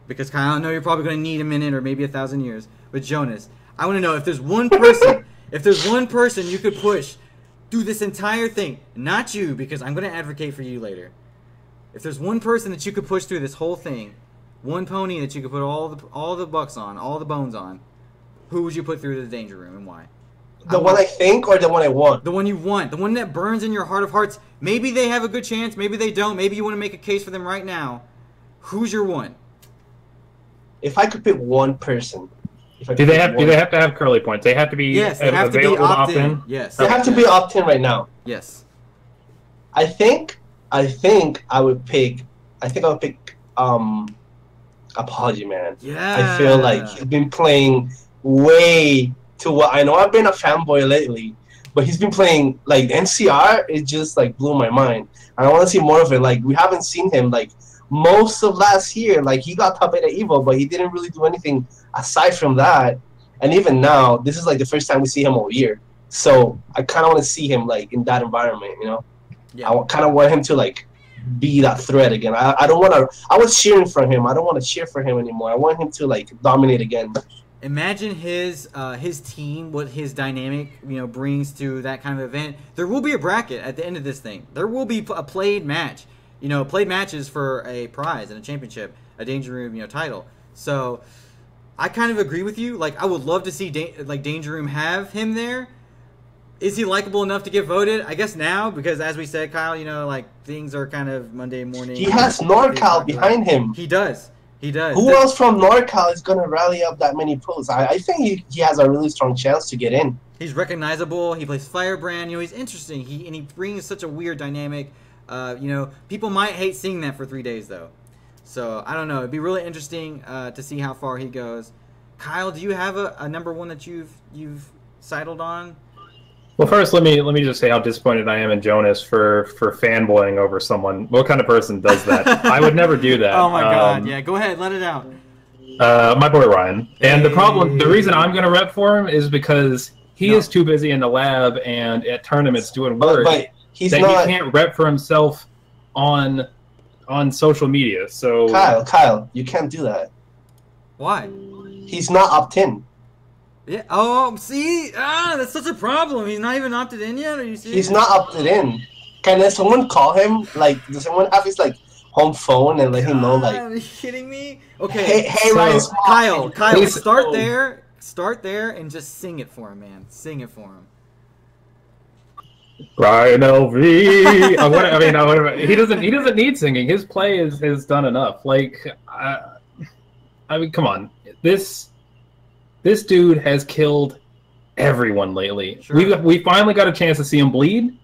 because Kyle, I know you're probably going to need a minute or maybe 1,000 years. But Jonas, I want to know if there's one person, you could push through this entire thing. Not you, because I'm going to advocate for you later. If there's one person that you could push through this whole thing, one pony that you could put all the bucks on, all the bones on, who would you put through the danger room and why? The one I think or the one I want? The one you want. The one that burns in your heart of hearts. Maybe they have a good chance. Maybe they don't. Maybe you want to make a case for them right now. Who's your one? If I could pick one person. Do they have to have curly points? They have to be available to opt in? Yes. They have to be opt-in right now. Yes. I think I would pick Apology Man. Yeah. I feel like he's been playing way too well. I know I've been a fanboy lately, but he's been playing like NCR. It just like blew my mind. I want to see more of it. Like we haven't seen him like most of last year. Like he got top 8 at Evo, but he didn't really do anything aside from that. And even now, this is like the first time we see him all year. So I kind of want to see him like in that environment, you know. Yeah. I kind of want him to like be that threat again. I don't want to. I was cheering for him. I don't want to cheer for him anymore. I want him to like dominate again. Imagine his team, what his dynamic brings to that kind of event. There will be a bracket at the end of this thing. There will be a played match. Played matches for a prize and a championship, a Danger Room title. So I kind of agree with you. Like I would love to see Danger Room have him there. Is he likable enough to get voted? I guess now, because as we said, Kyle, like things are kind of Monday morning. He has NorCal behind him. He does. He does. Who else from NorCal is going to rally up that many votes? I think he has a really strong chance to get in. He's recognizable. He plays Firebrand. He's interesting. He brings such a weird dynamic. People might hate seeing that for 3 days, though. So, I don't know. It'd be really interesting to see how far he goes. Kyle, do you have a number one that you've sidled on? Well, first, let me just say how disappointed I am in Jonas for fanboying over someone. What kind of person does that? I would never do that. Oh, my God. Yeah, go ahead. Let it out. My boy Ryan. And the reason I'm going to rep for him is because he is too busy in the lab and at tournaments doing work. But he can't rep for himself on social media. So Kyle, you can't do that. Why? He's not opt-in. Yeah. Oh, see, that's such a problem. He's not even opted in yet. Are you serious? He's not opted in. Can someone call him? Like, does someone have his home phone and let him know? Like, are you kidding me? Okay. Hey, Ryan. Kyle, start there. Start there and just sing it for him, man. Sing it for him. Ryan LV. He doesn't need singing. His play has done enough. Like, I mean, come on. This dude has killed everyone lately. Sure. We finally got a chance to see him bleed,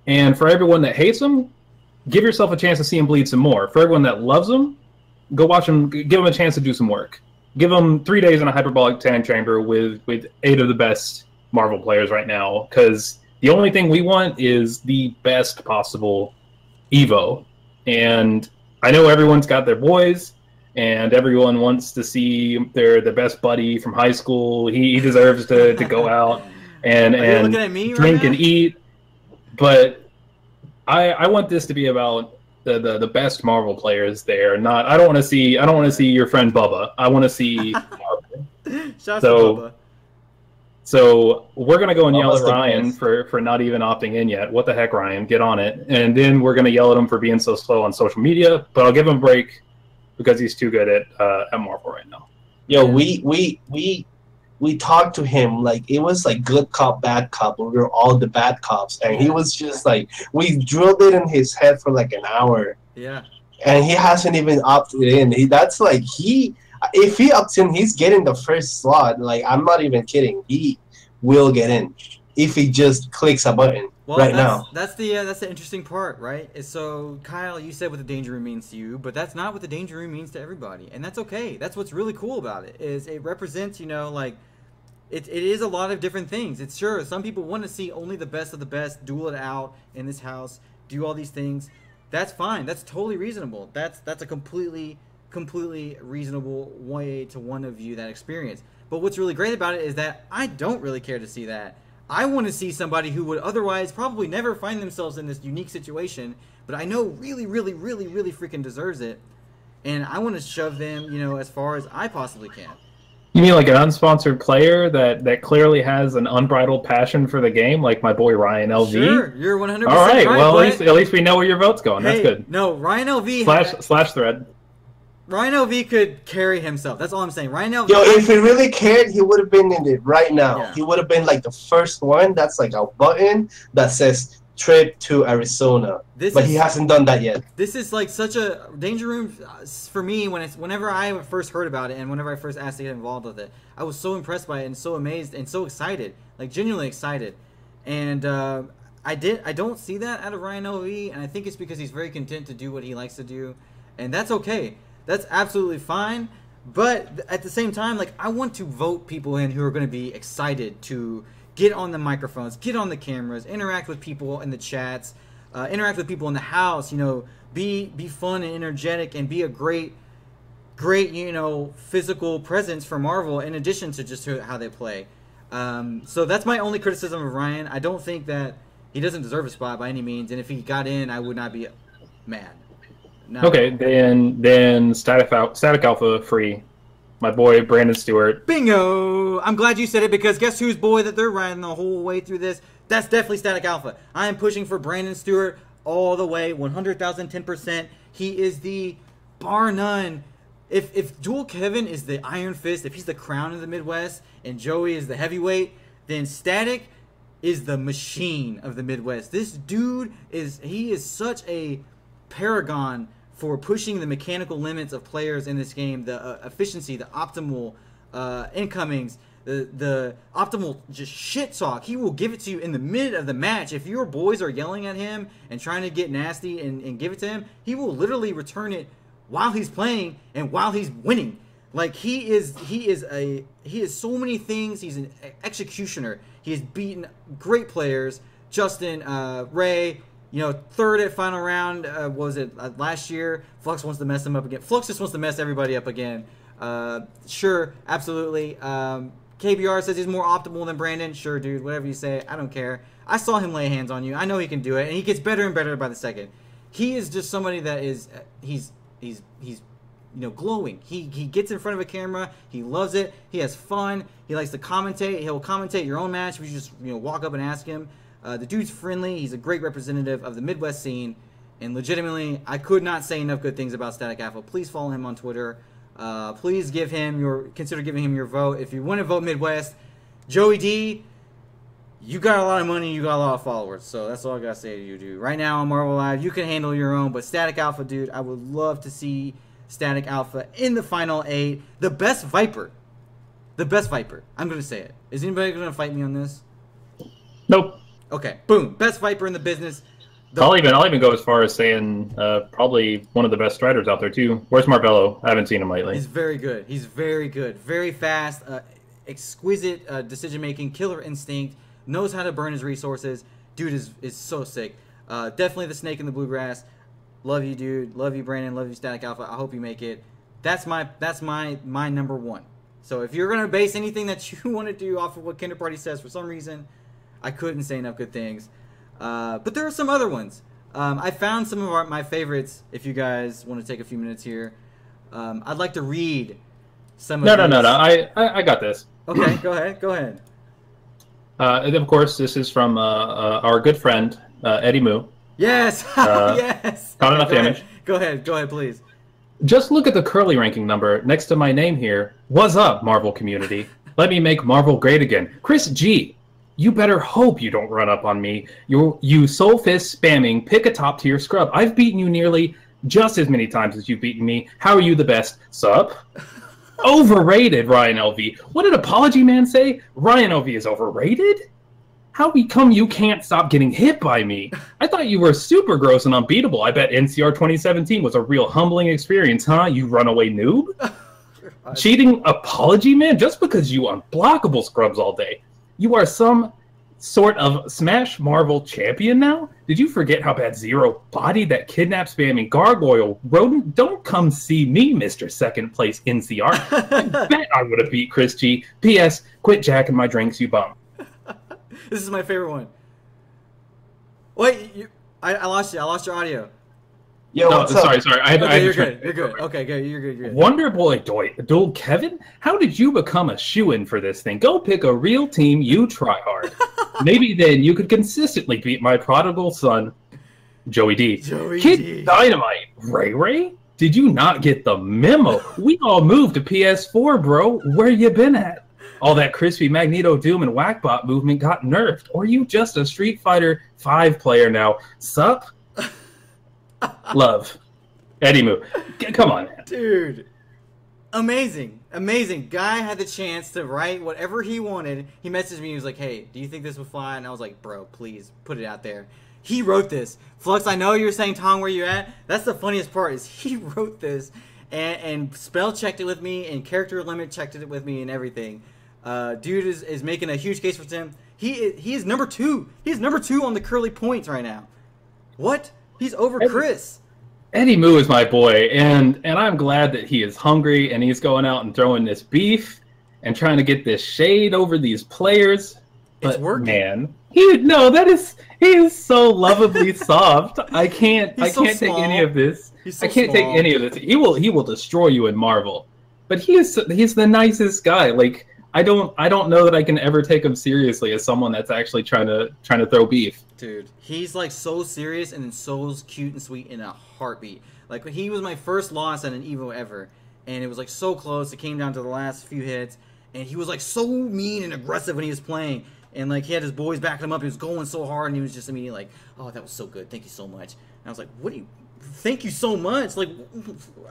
and for everyone that hates him, give yourself a chance to see him bleed some more. For everyone that loves him, go watch him. Give him a chance to do some work. Give him 3 days in a hyperbolic tank chamber with 8 of the best Marvel players right now, because the only thing we want is the best possible Evo. And I know everyone's got their boys, and everyone wants to see their best buddy from high school. He deserves to go out and drink and eat. But I want this to be about the best Marvel players there. I don't want to see your friend Bubba. I want to see Marvel. Shouts to Bubba. So we're gonna go and yell at Ryan for not even opting in yet. What the heck, Ryan? Get on it. And then we're gonna yell at him for being so slow on social media. But I'll give him a break because he's too good at Marvel right now. Yo, we talked to him like it was like good cop, bad cop. We were all the bad cops, and he was just like, we drilled it in his head for like an hour. Yeah. And he hasn't even opted in. If he opts in, he's getting the first slot. Like, I'm not even kidding. He will get in. if he just clicks a button now. That's the interesting part, right? So Kyle, you said what the danger room means to you, but that's not what the danger room means to everybody, and that's okay. That's what's really cool about it, is it represents, like it is a lot of different things. It's sure some people want to see only the best of the best, duel it out in this house, do all these things. That's fine. That's totally reasonable. That's a completely reasonable way to want to view that experience. But what's really great about it is that I don't really care to see that. I want to see somebody who would otherwise probably never find themselves in this unique situation, but I know really freaking deserves it, and I want to shove them, as far as I possibly can. You mean like an unsponsored player that clearly has an unbridled passion for the game, like my boy Ryan LV? Sure, you're 100% all right. right, Well, at least we know where your vote's going. Hey, that's good. No, Ryan LV slash thread. Ryan LV could carry himself. That's all I'm saying. Ryan LV. Yo, if he really cared, he would have been in it right now. Yeah. He would have been like the first one. That's like a button that says trip to Arizona. But he hasn't done that yet. This is like such a danger room for me. Whenever I first heard about it and whenever I first asked to get involved with it, I was so impressed by it and so amazed and so excited, like genuinely excited. And I don't see that out of Ryan LV, and I think it's because he's very content to do what he likes to do, and that's okay. That's absolutely fine. But at the same time, like, I want to vote people in who are going to be excited to get on the microphones, get on the cameras, interact with people in the chats, interact with people in the house, be fun and energetic and be a great, physical presence for Marvel in addition to just how they play. So that's my only criticism of Ryan. I don't think that he doesn't deserve a spot by any means, and if he got in, I would not be mad. No. Okay, then Static Alpha free. My boy Brandon Stewart. Bingo! I'm glad you said it, because guess whose boy that they're riding the whole way through this? That's definitely Static Alpha. I am pushing for Brandon Stewart all the way, 100,000, 10%. He is the, bar none. If Dual Kevin is the Iron Fist, if he's the crown of the Midwest, and Joey is the heavyweight, then Static is the machine of the Midwest. This dude is such a paragon for pushing the mechanical limits of players in this game, the efficiency, the optimal incomings, the optimal just shit talk. He will give it to you in the mid of the match. If your boys are yelling at him and trying to get nasty and give it to him, he will literally return it while he's playing and while he's winning. Like, he is so many things. He's an executioner. He has beaten great players. Justin, Ray, third at final round, was it last year? Flux wants to mess him up again. Flux just wants to mess everybody up again. Sure, absolutely. KBR says he's more optimal than Brandon. Sure, dude, whatever you say, I don't care. I saw him lay hands on you. I know he can do it, and he gets better and better by the second. He is just somebody that is, he's glowing. He gets in front of a camera. He loves it. He has fun. He likes to commentate. He'll commentate your own match if you just walk up and ask him. The dude's friendly. He's a great representative of the Midwest scene. And legitimately, I could not say enough good things about Static Alpha. Please follow him on Twitter. Please consider giving him your vote. If you want to vote Midwest, Joey D, you got a lot of money, you got a lot of followers. So that's all I got to say to you, dude. Right now on Marvel Live, you can handle your own. But Static Alpha, dude, I would love to see Static Alpha in the final 8. The best Viper. The best Viper. I'm going to say it. Is anybody going to fight me on this? Nope. Okay, boom. Best Viper in the business. I'll even go as far as saying probably one of the best striders out there too. Where's Marbello? I haven't seen him lately. He's very good. He's very good. Very fast, exquisite decision making, killer instinct, knows how to burn his resources. Dude is so sick. Definitely the snake in the bluegrass. Love you, dude. Love you, Brandon. Love you, Static Alpha. I hope you make it. That's my number one. So if you're gonna base anything that you want to do off of what Kinder Party says, for some reason, I couldn't say enough good things. But there are some other ones. I found some of my favorites. If you guys want to take a few minutes here, I'd like to read some of No. I got this. Okay, go ahead. And of course, this is from our good friend Eddie Moo. Yes, yes. Not enough damage. Go ahead, please. Just look at the curly ranking number next to my name here. What's up, Marvel community? Let me make Marvel great again. Chris G. You better hope you don't run up on me. You soul fist spamming, pick a top tier scrub. I've beaten you nearly just as many times as you've beaten me. How are you the best? Sup? Overrated, Ryan LV. What did Apology Man say? Ryan LV is overrated? How come you can't stop getting hit by me? I thought you were super gross and unbeatable. I bet NCR 2017 was a real humbling experience, huh? You runaway noob? Cheating apology, man? Just because you unblockable scrubs all day. You are some sort of Smash Marvel champion now? Did you forget how bad Zero bodied that kidnap spamming gargoyle rodent? Don't come see me, Mr. Second Place NCR. I bet I would have beat Chris G. P.S. Quit jacking my drinks, you bum. This is my favorite one. Wait, I lost you. I lost your audio. Yo, No, what's up? sorry. You're good. You're good. Okay, good. You're good. Wonder Boy Duel Kevin? How did you become a shoo-in for this thing? Go pick a real team, you try hard. Maybe then you could consistently beat my prodigal son, Joey D. Kid Dynamite. Ray? Did you not get the memo? We all moved to PS4, bro. Where you been at? All that crispy Magneto, Doom, and Whackbot movement got nerfed. Or you just a Street Fighter 5 player now? Sup? Love. Eddie Moo. Come on, man. Dude. Amazing. Guy had the chance to write whatever he wanted. He messaged me. He was like, hey, do you think this would fly? And I was like, bro, please put it out there. He wrote this. Flux, I know you're saying, Tong, where you at? That's the funniest part is he wrote this and spell checked it with me and character limit checked it with me and everything. Dude is making a huge case for him. He is number 2. He's number 2 on the curly points right now. What? He's over Chris. Eddie Moo is my boy, and I'm glad that he is hungry and he's going out and throwing this beef and trying to get this shade over these players. But it's working. Man, he is so lovably soft. I can't take any of this. I can't take any of this. He will destroy you in Marvel. But he's the nicest guy. Like I don't know that I can ever take him seriously as someone that's actually trying to throw beef. Dude, he's like so serious and so cute and sweet in a heartbeat. Like he was my first loss at an Evo ever, and it was like so close. It came down to the last few hits, and he was like so mean and aggressive when he was playing. And like he had his boys backing him up. He was going so hard, and he was just immediately like, "Oh, that was so good. Thank you so much." And I was like, "What do you? Thank you so much." Like,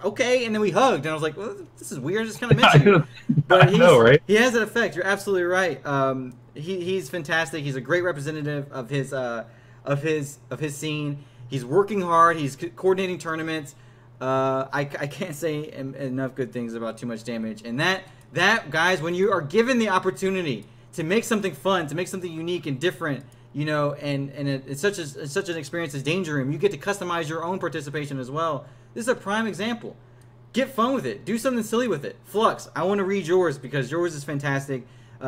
okay. And then we hugged, and I was like, well, "This is weird. I just kind of miss you." But I know, right? He has that effect. You're absolutely right. He's fantastic. He's a great representative of his scene. He's working hard. He's coordinating tournaments. I can't say enough good things about Too Much Damage. And that guys, when you are given the opportunity to make something fun, to make something unique and different, you know, and it's such an experience as Danger Room, you get to customize your own participation as well. This is a prime example. Get fun with it. Do something silly with it. Flux, I want to read yours because yours is fantastic.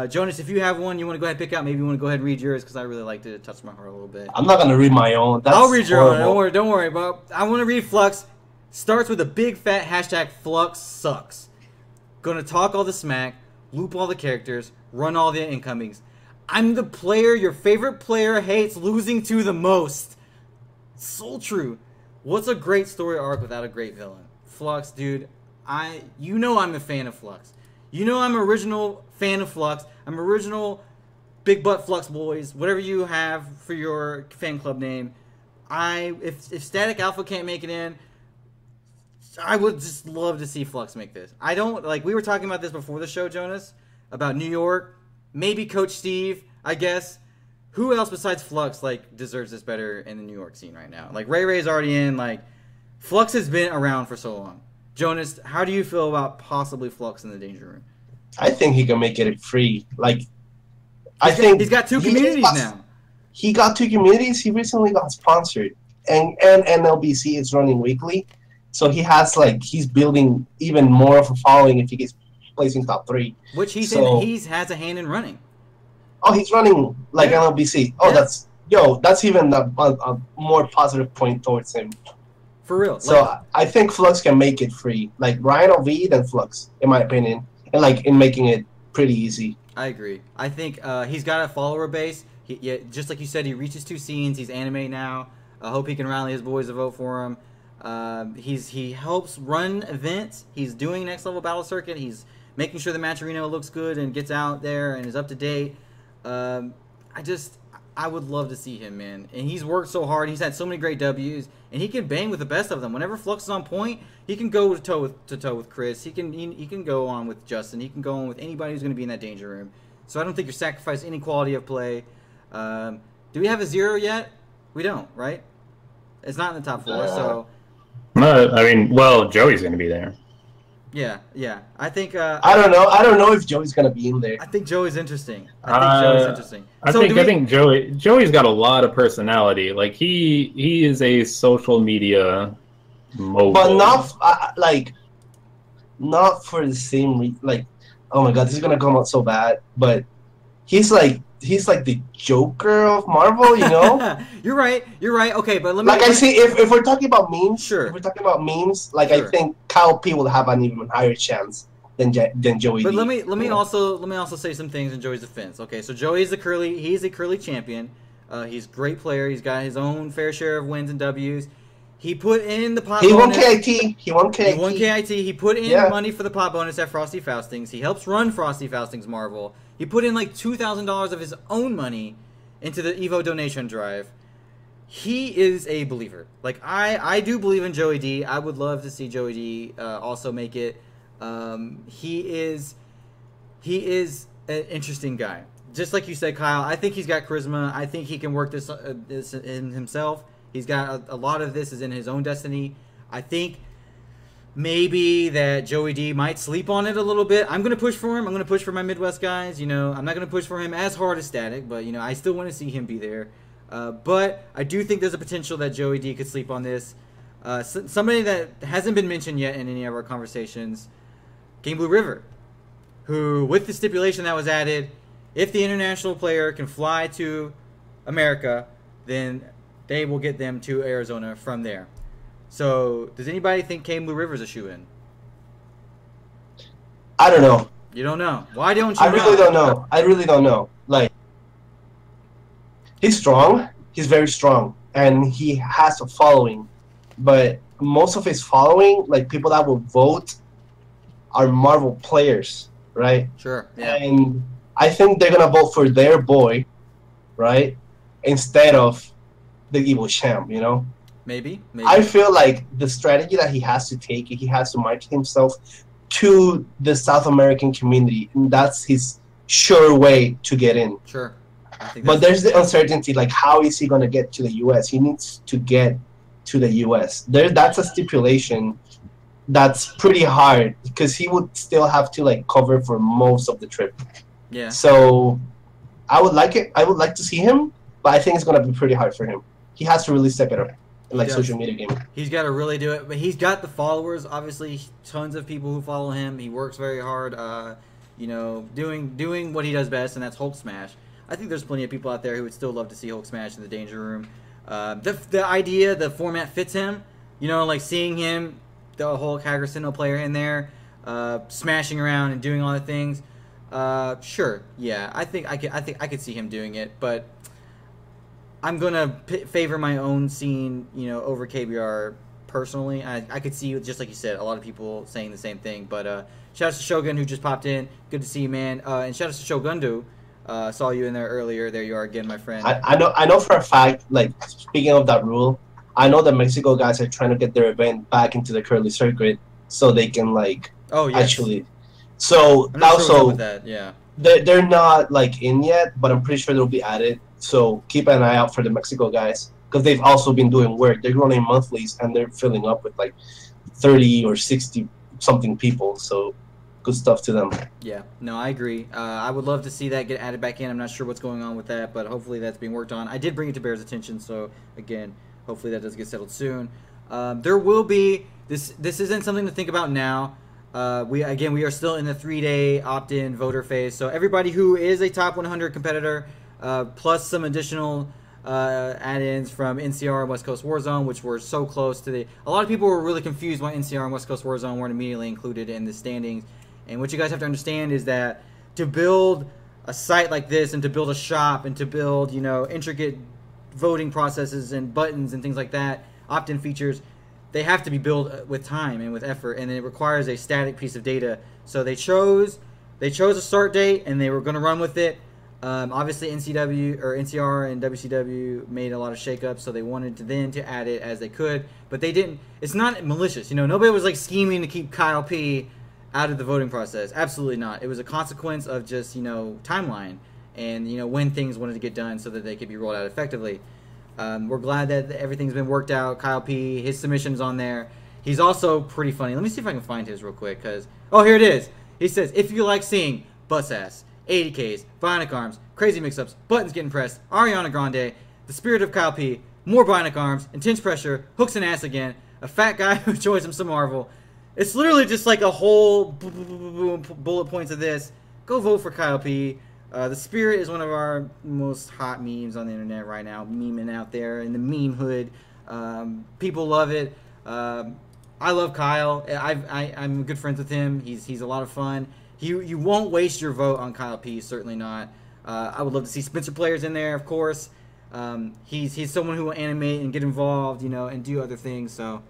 Jonas, if you have one you want to go ahead and pick out, maybe you want to go ahead and read yours because I really like to touch my heart a little bit. I'm not going to read my own. I'll read your own. Don't worry. But I want to read Flux. Starts with a big fat hashtag Flux sucks. Gonna talk all the smack, loop all the characters, run all the incomings. I'm the player your favorite player hates losing to the most. So true. What's a great story arc without a great villain? Flux, dude. You know I'm a fan of Flux. You know I'm an original fan of Flux. I'm original Big Butt Flux Boys. Whatever you have for your fan club name. If Static Alpha can't make it in, I would just love to see Flux make this. I don't like. We were talking about this before the show, Jonas, about New York. Maybe Coach Steve, I guess. Who else besides Flux like deserves this better in the New York scene right now? Like Ray Ray's already in. Like Flux has been around for so long. Jonas, how do you feel about possibly Flux in the Danger Room? I think he can make it free. Like I think he's got 2 communities now. He got 2 communities. He recently got sponsored, and NLBC is running weekly. So he has he's building even more of a following if he gets placing top 3. Which he has a hand in running. Oh, he's running like NLBC. Oh, yeah. That's even a more positive point towards him. For real. So I think Flux can make it free. Like Ryan Ovid and Flux, in my opinion, and in making it pretty easy. I agree. I think he's got a follower base. Just like you said, he reaches 2 scenes. He's anime now. I hope he can rally his boys to vote for him. He helps run events. He's doing Next Level Battle Circuit. He's making sure the match arena looks good and gets out there and is up to date. I would love to see him, man. And he's worked so hard. He's had so many great W's, and he can bang with the best of them. Whenever Flux is on point, he can go toe with Chris. He can go on with Justin. He can go on with anybody who's going to be in that Danger Room. So I don't think you're sacrificing any quality of play. Do we have a 0 yet? We don't, right? It's not in the top 4, so... I mean, well, Joey's going to be there. Yeah. I think... I don't know. I don't know if Joey's going to be in there. I think Joey's interesting. I think Joey's got a lot of personality. Like, he is a social media mogul. But not for the same reason. Like, oh my god, this is going to come out so bad. But he's like the Joker of Marvel, you know? You're right. Okay, but let me... I see, if we're talking about memes, sure. If we're talking about memes, sure. I think Kyle P will have an even higher chance than Joey But D. let me also say some things in Joey's defense. Okay, so Joey's a curly champion. He's a great player. He's got his own fair share of wins and W's. He put in the pot bonus. He won KIT. He put in money for the pot bonus at Frosty Faustings. He helps run Frosty Faustings Marvel. He put in like $2,000 of his own money into the Evo donation drive. He is a believer. Like, I do believe in Joey D. I would love to see Joey D also make it. He is an interesting guy. Just like you said, Kyle, I think he's got charisma. I think he can work this in himself. He's got a lot of this is in his own destiny. I think maybe that Joey D might sleep on it a little bit. I'm going to push for him. I'm going to push for my Midwest guys. You know, I'm not going to push for him as hard as Static, but, you know, I still want to see him be there. But I do think there's a potential that Joey D could sleep on this. Somebody that hasn't been mentioned yet in any of our conversations, King Blue River, who, with the stipulation that was added, if the international player can fly to America, then they will get them to Arizona from there. So, does anybody think King Blue River's a shoo-in? I don't know. You don't know. Why don't you I really don't know. Like, he's strong. He's very strong. And he has a following. But most of his following, like people that will vote, are Marvel players, right? Sure. Yeah. And I think they're going to vote for their boy, right? Instead of the evil champ, you know? Maybe. I feel like the strategy that he has to take, he has to market himself to the South American community, and that's his sure way to get in. Sure. But there's the uncertainty, like how is he going to get to the U.S.? He needs to get to the U.S. That's a stipulation that's pretty hard because he would still have to like cover for most of the trip. Yeah. So I would like it. I would like to see him, but I think it's going to be pretty hard for him. He has to really step it up. Like social media gaming. He's got to really do it, but he's got the followers. Obviously, tons of people who follow him. He works very hard, you know, doing what he does best, and that's Hulk Smash. I think there's plenty of people out there who would still love to see Hulk Smash in the Danger Room. The idea, the format fits him. You know, like seeing him, the Hulk Hagerson player in there, smashing around and doing all the things. Sure, yeah, I think I could see him doing it, but I'm gonna favor my own scene, you know, over KBR personally. I could see, just like you said, a lot of people saying the same thing. But shout out to Shogun who just popped in. Good to see you, man. And shout out to Shogundu. Saw you in there earlier. There you are again, my friend. I know for a fact. Like speaking of that rule, I know the Mexico guys are trying to get their event back into the curly circuit so they can like actually. So I'm not also sure with that. Yeah. They're not like in yet, but I'm pretty sure they'll be added. So keep an eye out for the Mexico guys because they've also been doing work. They're running monthlies and they're filling up with like 30 or 60 something people. So good stuff to them. Yeah, no, I agree. I would love to see that get added back in. I'm not sure what's going on with that, but hopefully that's being worked on. I did bring it to Bear's attention, so again, hopefully that does get settled soon. There will be this isn't something to think about now. We are still in the 3-day opt-in voter phase. So everybody who is a top 100 competitor, plus some additional add-ins from NCR and West Coast Warzone, which were so close to the... A lot of people were really confused why NCR and West Coast Warzone weren't immediately included in the standings. And what you guys have to understand is that to build a site like this and to build a shop and to build, you know, intricate voting processes and buttons and things like that, opt-in features, they have to be built with time and with effort, and it requires a static piece of data. So they chose a start date, and they were going to run with it. Obviously, NCR and WCW made a lot of shakeups, so they wanted to add it as they could, but they didn't. It's not malicious, you know. Nobody was like scheming to keep Kyle P out of the voting process. Absolutely not. It was a consequence of just, you know, timeline. and when things wanted to get done so that they could be rolled out effectively. We're glad that everything's been worked out. Kyle P, his submission's on there. He's also pretty funny. Let me see if I can find his real quick, because here it is. He says, if you like seeing bus ass, 80Ks, bionic arms, crazy mix-ups, buttons getting pressed, Ariana Grande, the spirit of Kyle P, more bionic arms, intense pressure, hooks and ass again, a fat guy who enjoys him some Marvel. It's literally just like a whole bullet points of this. Go vote for Kyle P. The Spirit is one of our most hot memes on the internet right now, memeing out there in the meme hood. People love it. I love Kyle. I'm good friends with him. He's a lot of fun. You won't waste your vote on Kyle P. Certainly not. I would love to see Spencer players in there, of course. He's someone who will animate and get involved, and do other things. So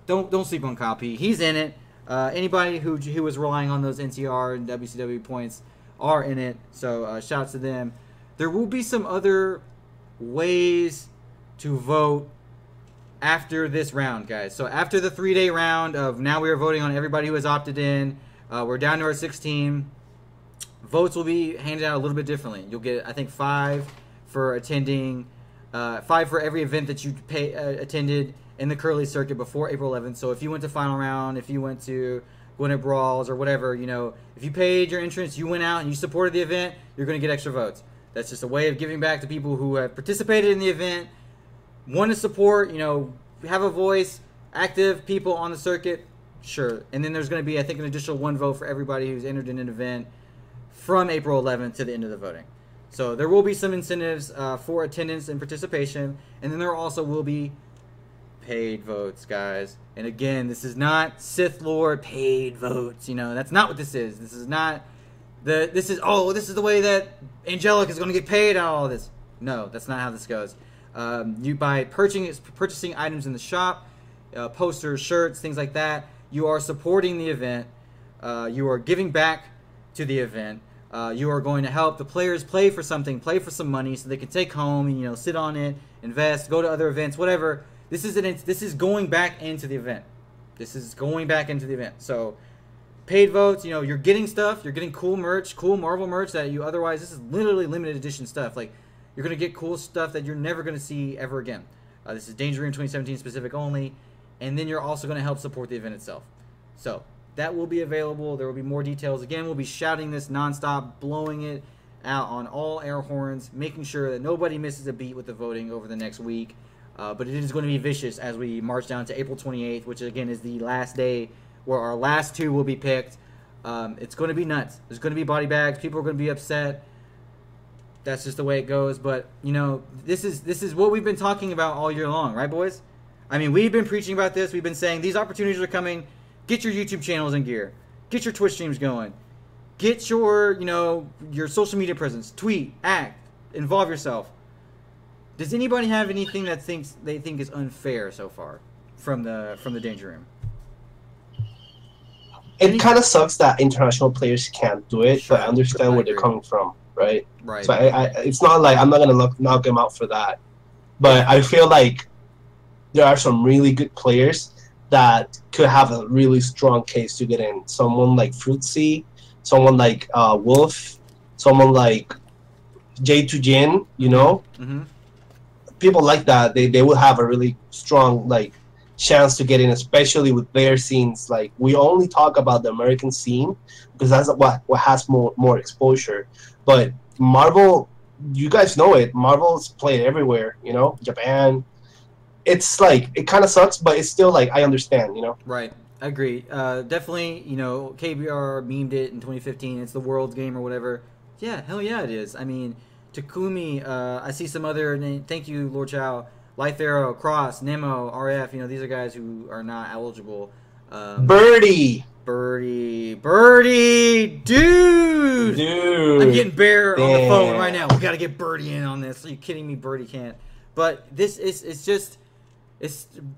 don't sleep on Kyle P. He's in it. Anybody who was relying on those NCR and WCW points are in it. So shouts to them. There will be some other ways to vote after this round, guys. So after the 3-day round of now we are voting on everybody who has opted in, we're down to our 16. Votes will be handed out a little bit differently. You'll get, I think, 5 for attending, 5 for every event that you attended in the Curly circuit before April 11th. So if you went to Final Round, if you went to Gwinnett Brawls or whatever, if you paid your entrance, you went out and you supported the event, you're going to get extra votes. That's just a way of giving back to people who have participated in the event, want to support, have a voice, active people on the circuit, sure. And then there's going to be, I think, an additional 1 vote for everybody who's entered in an event from April 11th to the end of the voting. So there will be some incentives for attendance and participation, and then there also will be paid votes, guys. And again, this is not Sith Lord paid votes. That's not what this is. This is not this is the way that Angelic is going to get paid out of all this. No, that's not how this goes. You by purchasing items in the shop, posters, shirts, things like that, you are supporting the event. You are giving back to the event. You are going to help the players play for something, play for some money, so they can take home and sit on it, invest, go to other events, whatever. This is going back into the event. This is going back into the event. So paid votes, you're getting stuff. You're getting cool merch, cool Marvel merch that you otherwise. This is literally limited edition stuff. Like, you're gonna get cool stuff that you're never gonna see ever again. This is Danger Room 2017 specific only, and then you're also gonna help support the event itself. So that will be available. There will be more details. Again, we'll be shouting this nonstop, blowing it out on all air horns, making sure that nobody misses a beat with the voting over the next week. But it is going to be vicious as we march down to April 28th, which again is the last day where our last 2 will be picked. It's going to be nuts. There's going to be body bags. People are going to be upset. That's just the way it goes. But this is what we've been talking about all year long, right, boys? I mean, we've been preaching about this. We've been saying these opportunities are coming. Get your YouTube channels in gear. Get your Twitch streams going. Get your your social media presence. Tweet, act, involve yourself. Does anybody have anything that they think is unfair so far from the Danger Room? It kind of sucks that international players can't do it, but I understand where they're coming from, right? Right. So it's not like I'm not gonna knock them out for that, but I feel like there are some really good players that could have a really strong case to get in. Someone like Fruitsy, someone like Wolf, someone like J2Jin, Mm-hmm. People like that, they will have a really strong chance to get in, especially with their scenes. Like, we only talk about the American scene because that's what has more exposure. But Marvel, you guys know it. Marvel's played everywhere. Japan. It's it kind of sucks, but it's still I understand. Right. I agree. Definitely. KBR memed it in 2015. It's the world's game or whatever. Yeah. Hell yeah, it is. I mean. Takumi, I see some other name. Thank you, Lord Chow. Life Arrow, Cross, Nemo, RF. These are guys who are not eligible. Birdie, dude. I'm getting Bear on the phone right now. We got to get Birdie in on this. Are you kidding me? Birdie can't. But this is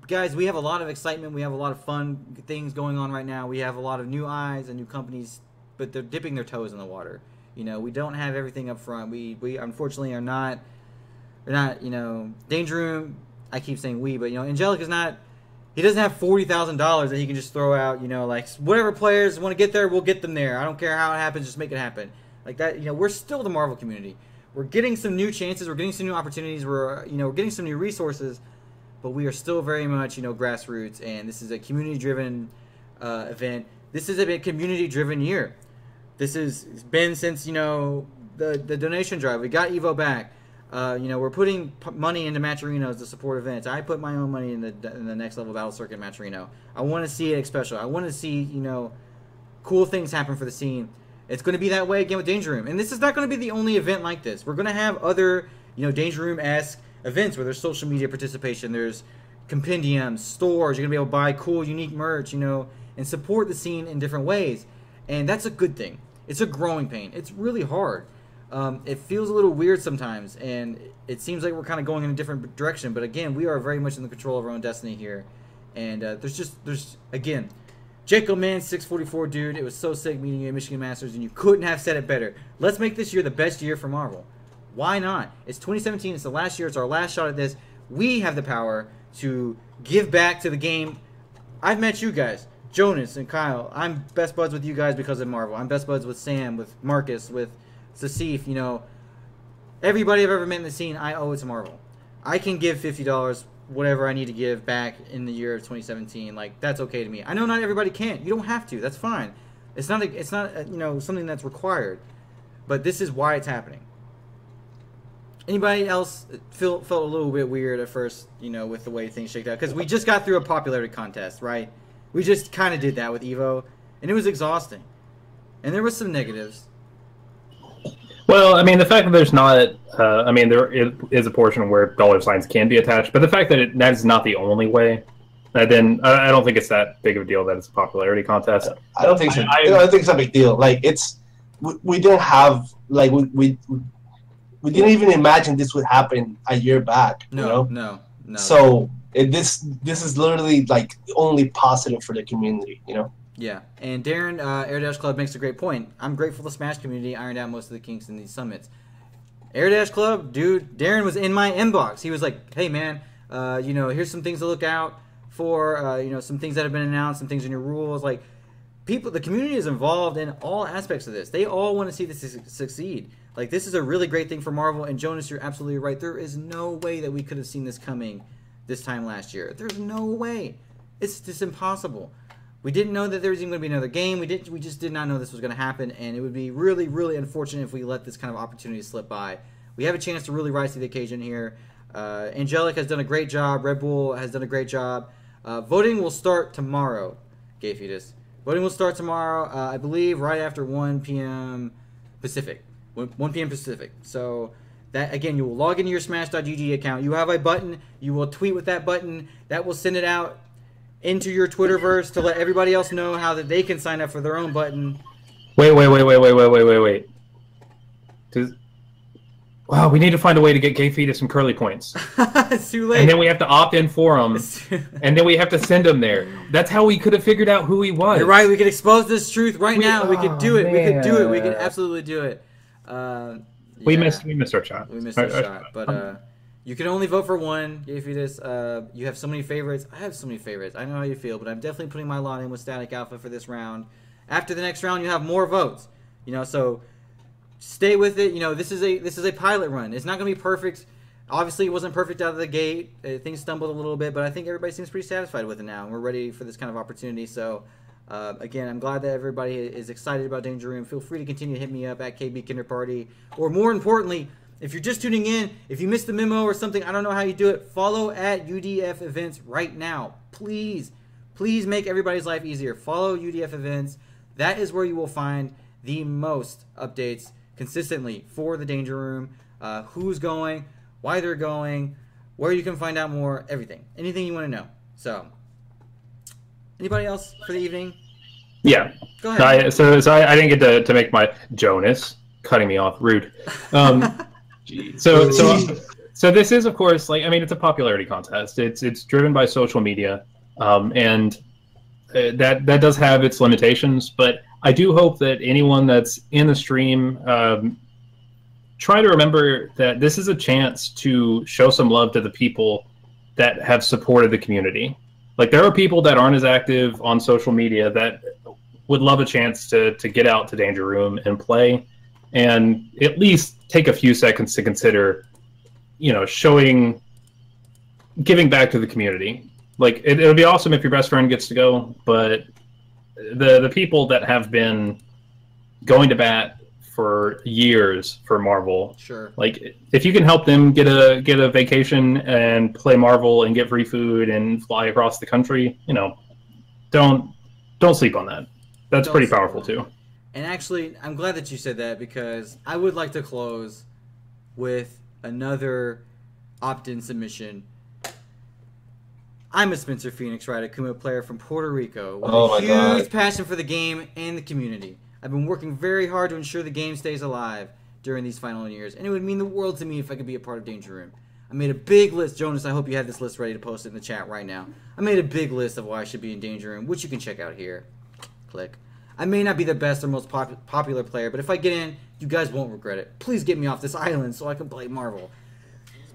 guys. We have a lot of excitement. We have a lot of fun things going on right now. We have a lot of new eyes and new companies, but they're dipping their toes in the water. We don't have everything up front. We unfortunately are not. We're not. Danger Room. I keep saying we, but Angelic is not. He doesn't have $40,000 that he can just throw out. Whatever players want to get there, we'll get them there. I don't care how it happens. Just make it happen. like that. You know, we're still the Marvel community. We're getting some new chances. We're getting some new opportunities. We're getting some new resources, but we are still very much grassroots. And this is a community-driven event. This is a community-driven year. This has been since the donation drive. We got Evo back. We're putting money into Matcherino's to support events. I put my own money in the next level battle circuit Matcherino. I want to see it special. I want to see cool things happen for the scene. It's going to be that way again with Danger Room, and this is not going to be the only event like this. We're going to have other Danger Room-esque events where there's social media participation, there's compendiums, stores. You're going to be able to buy cool, unique merch, and support the scene in different ways, and that's a good thing. It's a growing pain. It's really hard. It feels a little weird sometimes, and it seems like we're kind of going in a different direction. But again, we are very much in the control of our own destiny here. And there's again, Jacob Man 644, dude. It was so sick meeting you at Michigan Masters, and you couldn't have said it better. Let's make this year the best year for Marvel. Why not? It's 2017. It's the last year. It's our last shot at this. We have the power to give back to the game. I've met you guys, Jonas and Kyle. I'm best buds with you guys because of Marvel. I'm best buds with Sam, with Marcus, with Sasif, everybody I've ever met in the scene, I owe it to Marvel. I can give $50, whatever I need to give back in the year of 2017. Like, that's okay to me. I know not everybody can. You don't have to. That's fine. It's not something that's required. But this is why it's happening. Anybody else felt a little bit weird at first, with the way things shaked out? Because we just got through a popularity contest, right? We just kind of did that with Evo, and it was exhausting. And there was some negatives. Well, I mean, the fact that there's not, there is a portion where dollar signs can be attached, but the fact that that is not the only way, then I don't think it's that big of a deal that it's a popularity contest. I don't think so. I don't think it's a big deal. Like, we didn't have, like, we didn't even imagine this would happen a year back. No. So this is literally like only positive for the community. Yeah, and Darren, Air Dash Club makes a great point. I'm grateful the Smash community ironed out most of the kinks in these summits. Air Dash Club, dude, Darren was in my inbox. He was like, hey, man, here's some things to look out for, some things that have been announced, some things in your rules. Like, the community is involved in all aspects of this. They all want to see this succeed. Like, this is a really great thing for Marvel, and Jonas, you're absolutely right. There is no way that we could have seen this coming this time last year. There's no way. It's just impossible. We didn't know that there was even going to be another game. We just did not know this was going to happen, and it would be really, really unfortunate if we let this kind of opportunity slip by. We have a chance to really rise to the occasion here. Angelic has done a great job. Red Bull has done a great job. Voting will start tomorrow, Gay Fetus. Voting will start tomorrow, I believe, right after 1 p.m. Pacific. 1 p.m. Pacific. So, that again, you will log into your Smash.gg account. You have a button. You will tweet with that button. That will send it out into your Twitterverse to let everybody else know how that they can sign up for their own button. Wait. Wow, we need to find a way to get Gay Fetus some curly points. It's too late. And then we have to opt in for him, and then we have to send him there. That's how we could have figured out who he was. You're right. We could expose this truth right now. We could do it. Man. We could do it. We could absolutely do it. We missed our shot. We missed our shot. But you can only vote for one. Gay Fetus. You have so many favorites. I have so many favorites. I know how you feel, but I'm definitely putting my lot in with Static Alpha for this round. After the next round, you have more votes. So stay with it. This is a pilot run. It's not going to be perfect. Obviously, it wasn't perfect out of the gate. Things stumbled a little bit, but I think everybody seems pretty satisfied with it now, and we're ready for this kind of opportunity. So, again, I'm glad that everybody is excited about Danger Room. Feel free to continue to hit me up at KB Kinder Party, or more importantly, if you're just tuning in, if you missed the memo or something, I don't know how you do it, follow at UDF Events right now. Please make everybody's life easier. Follow UDF Events. That is where you will find the most updates consistently for the Danger Room, who's going, why they're going, where you can find out more, everything. Anything you want to know. So, anybody else for the evening? Yeah. Go ahead. So I didn't get to make my Jonas cutting me off. Rude. So this is, of course, it's a popularity contest. It's driven by social media, and that does have its limitations. But I do hope that anyone that's in the stream try to remember that this is a chance to show some love to the people that have supported the community. Like, there are people that aren't as active on social media that would love a chance to get out to Danger Room and play. and at least take a few seconds to consider, giving back to the community. Like it'll be awesome if your best friend gets to go, but the people that have been going to bat for years for Marvel, sure. Like if you can help them get a vacation and play Marvel and get free food and fly across the country, don't sleep on that. That's pretty powerful too. And actually, I'm glad that you said that, because I would like to close with another opt-in submission. I'm a Spencer Phoenix Wright Akuma player from Puerto Rico with a huge passion for the game and the community. I've been working very hard to ensure the game stays alive during these final years, and it would mean the world to me if I could be a part of Danger Room. I made a big list. Jonas, I hope you have this list ready to post it in the chat right now. I made a big list of why I should be in Danger Room, which you can check out here. Click. I may not be the best or most popular player, but if I get in, you guys won't regret it. Please get me off this island so I can play Marvel.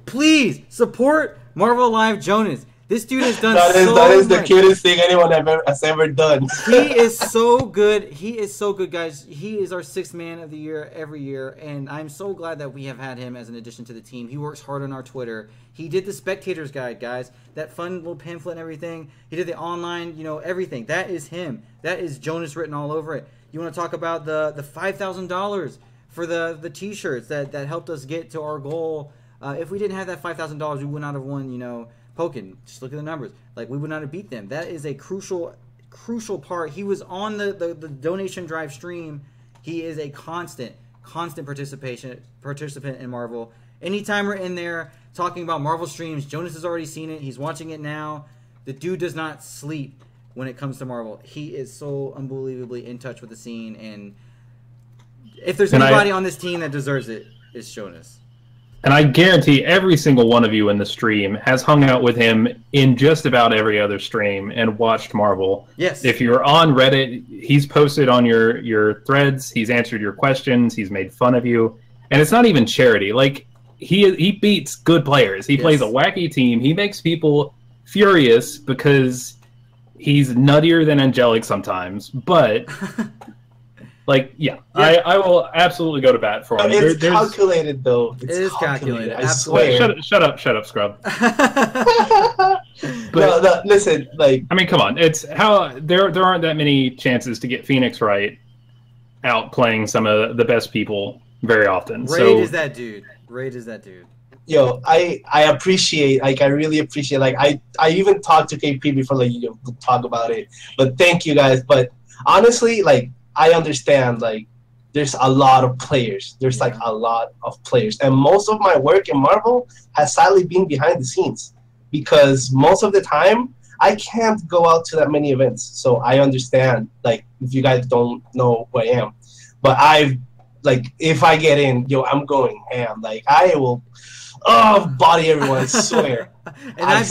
Please support Marvel Live Jonas. This dude has done that is the cutest thing anyone has ever done. He is so good. He is so good, guys. He is our 6th man of the year every year, and I'm so glad that we have had him as an addition to the team. He works hard on our Twitter. He did the Spectators Guide, guys. That fun little pamphlet and everything. He did the online, everything. That is him. That is Jonas written all over it. You want to talk about the $5,000 for the T-shirts that helped us get to our goal. If we didn't have that $5,000, we would not have won, Pokken. Just look at the numbers. Like, we would not have beat them. That is a crucial part. He was on the donation drive stream. He is a constant participant in Marvel. Anytime we're in there talking about Marvel streams, Jonas has already seen it. He's watching it now. The dude does not sleep when it comes to Marvel. He is so unbelievably in touch with the scene, and if there's anybody on this team that deserves it, it's Jonas. And I guarantee every single one of you in the stream has hung out with him in just about every other stream and watched Marvel. Yes. If you're on Reddit, he's posted on your threads, he's answered your questions, he's made fun of you. And it's not even charity. Like, he beats good players. He plays a wacky team. He makes people furious because he's nuttier than Angelic sometimes. But... I will absolutely go to bat for him. It's calculated, though. It is calculated. I swear. Shut up, Scrub. Listen, I mean, come on. It's how there aren't that many chances to get Phoenix Wright out playing some of the best people very often. Raid is that dude. Yo, I appreciate, I really appreciate, I even talked to KP before, talk about it. But thank you guys. But honestly, I understand, there's a lot of players. There's, a lot of players. And most of my work in Marvel has sadly been behind the scenes. Because most of the time, I can't go out to that many events. So I understand, if you guys don't know who I am. But if I get in, I'm going ham. I will body everyone, I swear. And I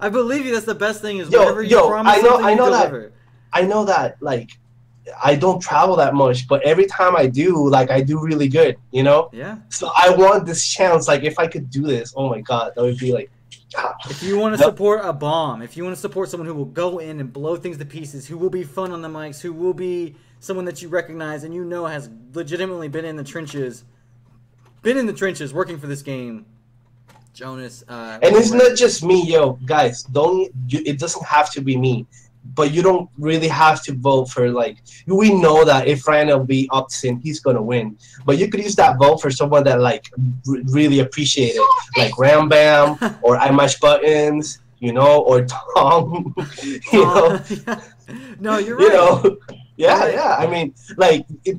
believe you. That's the best thing is whenever you promise something, you deliver. I know that, I don't travel that much, but every time I do, I do really good, Yeah. So I want this chance. If I could do this, oh my god, that would be If you want to support a bomb, if you want to support someone who will go in and blow things to pieces, who will be fun on the mics, who will be someone that you recognize and has legitimately been in the trenches working for this game, Jonas. And it's not just me, guys. It doesn't have to be me. But you don't really have to vote for, we know that if Ryan LB opts in, he's going to win. But you could use that vote for someone that, really appreciate it. Like Ram Bam, or I Mash Buttons, or Tom, No, you're right. Yeah. I mean,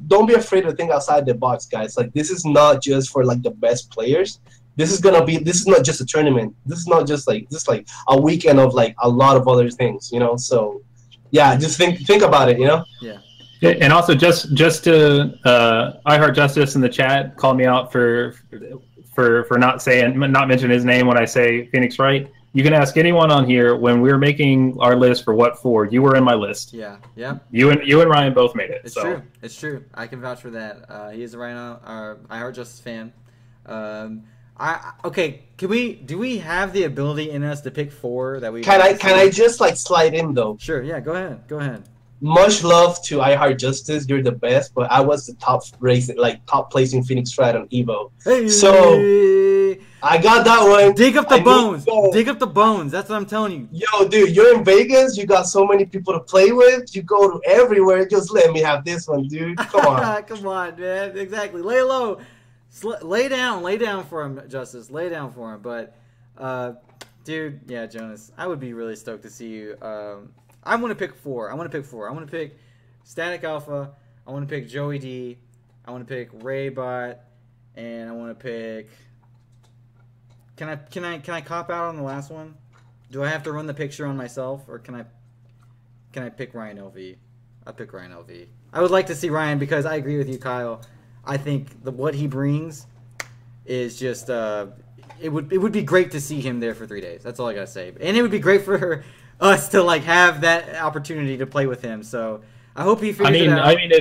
don't be afraid to think outside the box, guys. This is not just for, the best players. This is not just a tournament. This is not just a weekend of a lot of other things, So, yeah, just think about it, Yeah. And also, just to I Heart Justice in the chat called me out for not mentioning his name when I say Phoenix Wright. You can ask anyone on here when we were making our list for what for. You were in my list. Yeah. You and Ryan both made it. It's true. I can vouch for that. He is a Rhino, I Heart Justice fan. Do we have the ability in us to pick 4 that we? Can I just slide in though? Sure. Yeah. Go ahead. much love to I Heart Justice. You're the best, but I was the top placing Phoenix Wright on Evo. Hey, So I got that one. dig up the I bones. know. Dig up the bones. That's what I'm telling you. Yo, dude, you're in Vegas. You got so many people to play with. You go to everywhere. Just let me have this one, dude. Come on. Come on, man. Exactly. Lay low. Lay down for him, Justice. Lay down for him. But, dude, yeah, Jonas, I would be really stoked to see you. I want to pick four. I want to pick Static Alpha. I want to pick Joey D. I want to pick Ray Bot, and I want to pick. Can I cop out on the last one? Do I have to run the picture on myself, or can I pick Ryan LV? I'll pick Ryan LV. I would like to see Ryan because I agree with you, Kyle. I think what he brings is just it would be great to see him there for 3 days. That's all I gotta say. And it would be great for us to like have that opportunity to play with him. So I hope he figures it out. I mean,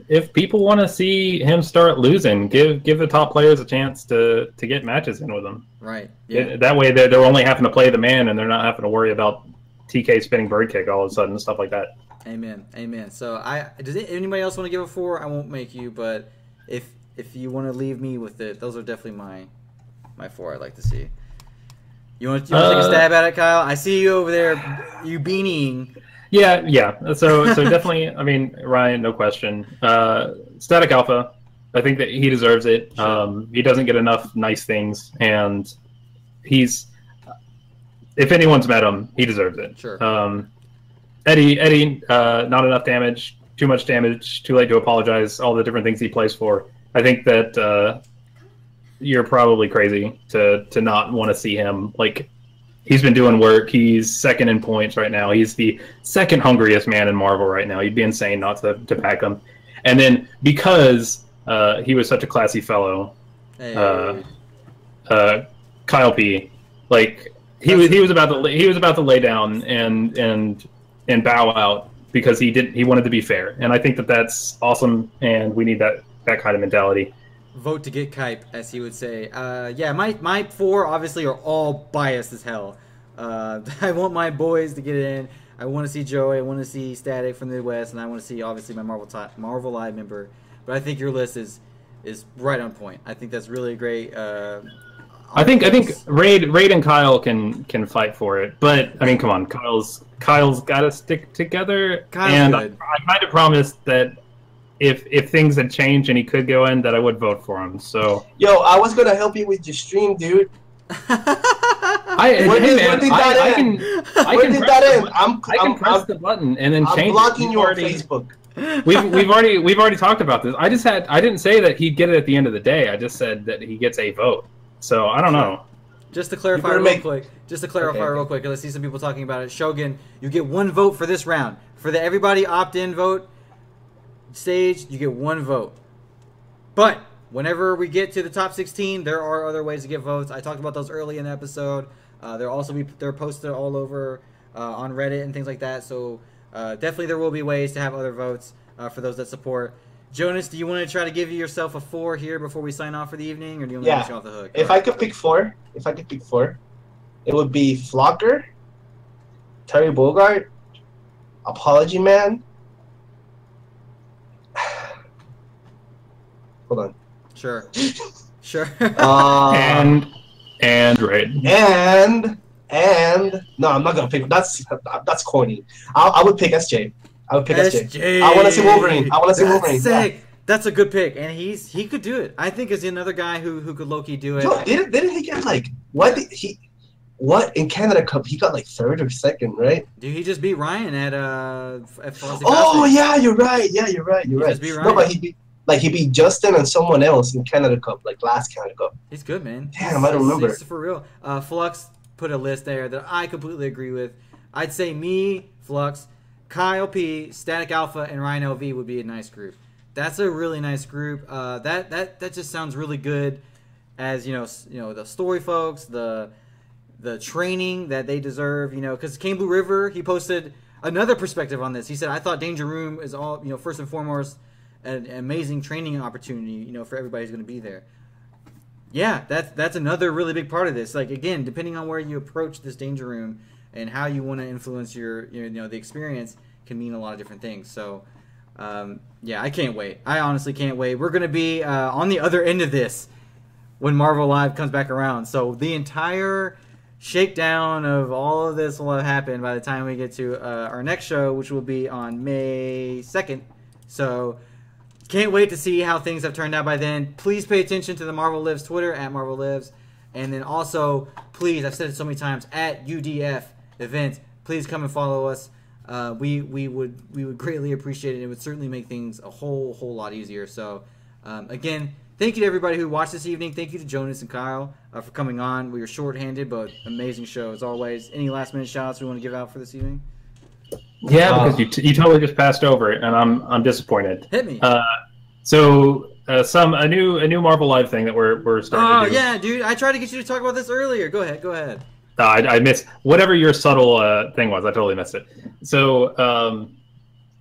if people want to see him start losing, give the top players a chance to get matches in with him. Right. Yeah. That way they're only having to play the man, and they're not having to worry about TK spinning bird kick all of a sudden and stuff like that. Amen. So does anybody else want to give a 4? I won't make you, but if you want to leave me with it, those are definitely my 4 I'd like to see. You want to take a stab at it, Kyle? I see you over there, you beanieing. Yeah. So definitely, I mean, Ryan, no question. Static Alpha, I think that he deserves it. Sure. He doesn't get enough nice things, and if anyone's met him, he deserves it. Sure. Eddie, not enough damage, too much damage, too late to apologize, all the different things he plays for. I think that you're probably crazy to not want to see him. Like, he's been doing work. He's second in points right now. He's the second hungriest man in Marvel right now. You'd be insane not to pack him. And then because he was such a classy fellow, Kyle P, like he was about to lay down and bow out because he wanted to be fair. And I think that that's awesome, and we need that kind of mentality. Vote to get Kype, as he would say. Yeah, my 4 obviously are all biased as hell. I want my boys to get in. I want to see Joey. I want to see Static from the West, and I want to see obviously my Marvel Live member. But I think your list is right on point. I think that's really great. I think Raid and Kyle can fight for it, but I mean, come on, Kyle's got to stick together. I kind of promised that if things had changed and he could go in, that I would vote for him. So yo, I was gonna help you with your stream, dude. I can press the button and then change. I'm blocking you on Facebook. We've already talked about this. I didn't say that he'd get it at the end of the day. I just said that he gets a vote. So I don't know. Just to clarify real quick, because I see some people talking about it. Shogun, you get 1 vote for this round. For the everybody opt-in vote stage, you get 1 vote. But whenever we get to the top 16, there are other ways to get votes. I talked about those early in the episode. They're posted all over on Reddit and things like that. So definitely there will be ways to have other votes for those that support. Jonas, do you want to try to give yourself a 4 here before we sign off for the evening, or do you want to let you off the hook? If I could pick 4, it would be Flocker, Terry Bogard, Apology Man. Hold on. Sure. And Raid. And no, I'm not gonna pick. That's corny. I would pick SJ. I would pick SJ. I want to see Wolverine. Sick. Yeah. That's a good pick, and he could do it. I think is another guy who could low-key do it. Yo, didn't he get like what in Canada Cup? He got like 3rd or 2nd, right? Dude, he just beat Ryan at Oh yeah, you're right. You're right. Just beat Ryan. No, but he beat Justin and someone else in Canada Cup, like last Canada Cup. He's good, man. Damn, I don't remember. He's for real. Flux put a list there that I completely agree with. I'd say me, Flux, Kyle P, Static Alpha, and Ryan LV would be a nice group. That's a really nice group. That just sounds really good. As you know, the story folks, the training that they deserve. Because Kane Blue River, he posted another perspective on this. He said, "I thought Danger Room is all first and foremost an amazing training opportunity. For everybody who's going to be there." Yeah, that's another really big part of this. Like, again, depending on where you approach this Danger Room and how you want to influence your the experience, can mean a lot of different things. So, yeah, I can't wait. I honestly can't wait. We're going to be on the other end of this when Marvel Live comes back around. So the entire shakedown of all of this will have happened by the time we get to our next show, which will be on May 2nd. So can't wait to see how things have turned out by then. Please pay attention to the Marvel Lives Twitter, at Marvel Lives. And then also, please, I've said it so many times, at UDF event, please come and follow us. We would greatly appreciate it. It would certainly make things a whole lot easier. So, again, thank you to everybody who watched this evening. Thank you to Jonas and Kyle for coming on. We were shorthanded, but amazing show as always. Any last-minute shout-outs we want to give out for this evening? Yeah, because you totally just passed over it, and I'm disappointed. Hit me. A new Marvel Live thing that we're starting to do. Oh yeah, dude! I tried to get you to talk about this earlier. Go ahead. I missed whatever your subtle thing was. I totally missed it. So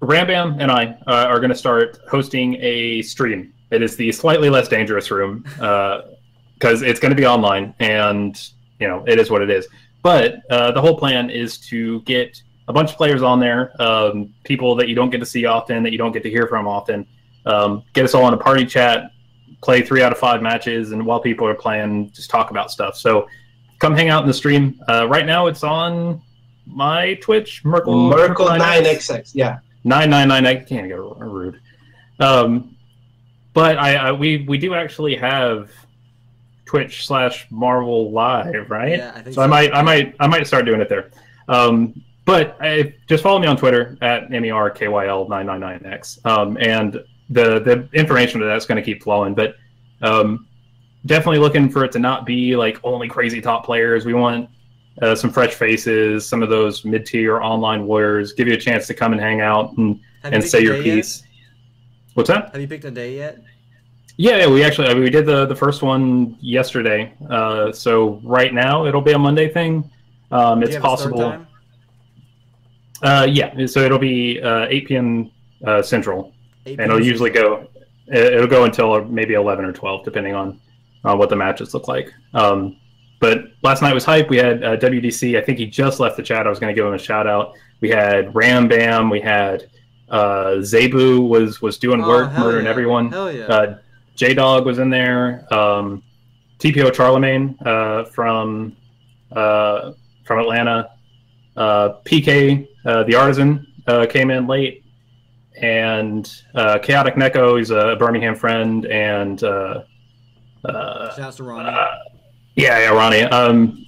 Ram Bam and I are going to start hosting a stream. It is the slightly less dangerous room because it's going to be online, and it is what it is. But the whole plan is to get a bunch of players on there, people that you don't get to see often, that you don't get to hear from often. Get us all in a party chat, play 3 out of 5 matches, and while people are playing, just talk about stuff. So come hang out in the stream. Right now it's on my Twitch, Merkle 9XX, yeah. 999, I can't get rude. But we do actually have Twitch/Marvel Live, right? Yeah, I think so. I might start doing it there. But just follow me on Twitter at MERKYL999X. And the information to that's going to keep flowing. But definitely looking for it to not be like only crazy top players. We want some fresh faces, some of those mid-tier online warriors. Give you a chance to come and hang out and say your piece. Yet? What's that? Have you picked a day yet? Yeah, we did the first one yesterday. So right now it'll be a Monday thing. It's possible. Yeah, so it'll be 8 p.m. Central, and it'll usually go until maybe 11 or 12, depending on what the matches look like. But last night was hype. We had WDC. I think he just left the chat. I was going to give him a shout out. We had Ram Bam. We had Zebu was doing work, murdering everyone. Hell yeah. J Dog was in there. TPO Charlemagne from Atlanta. PK the Artisan came in late, and Chaotic Neko, he's a Birmingham friend, and shouts to Ronnie. Yeah, Ronnie.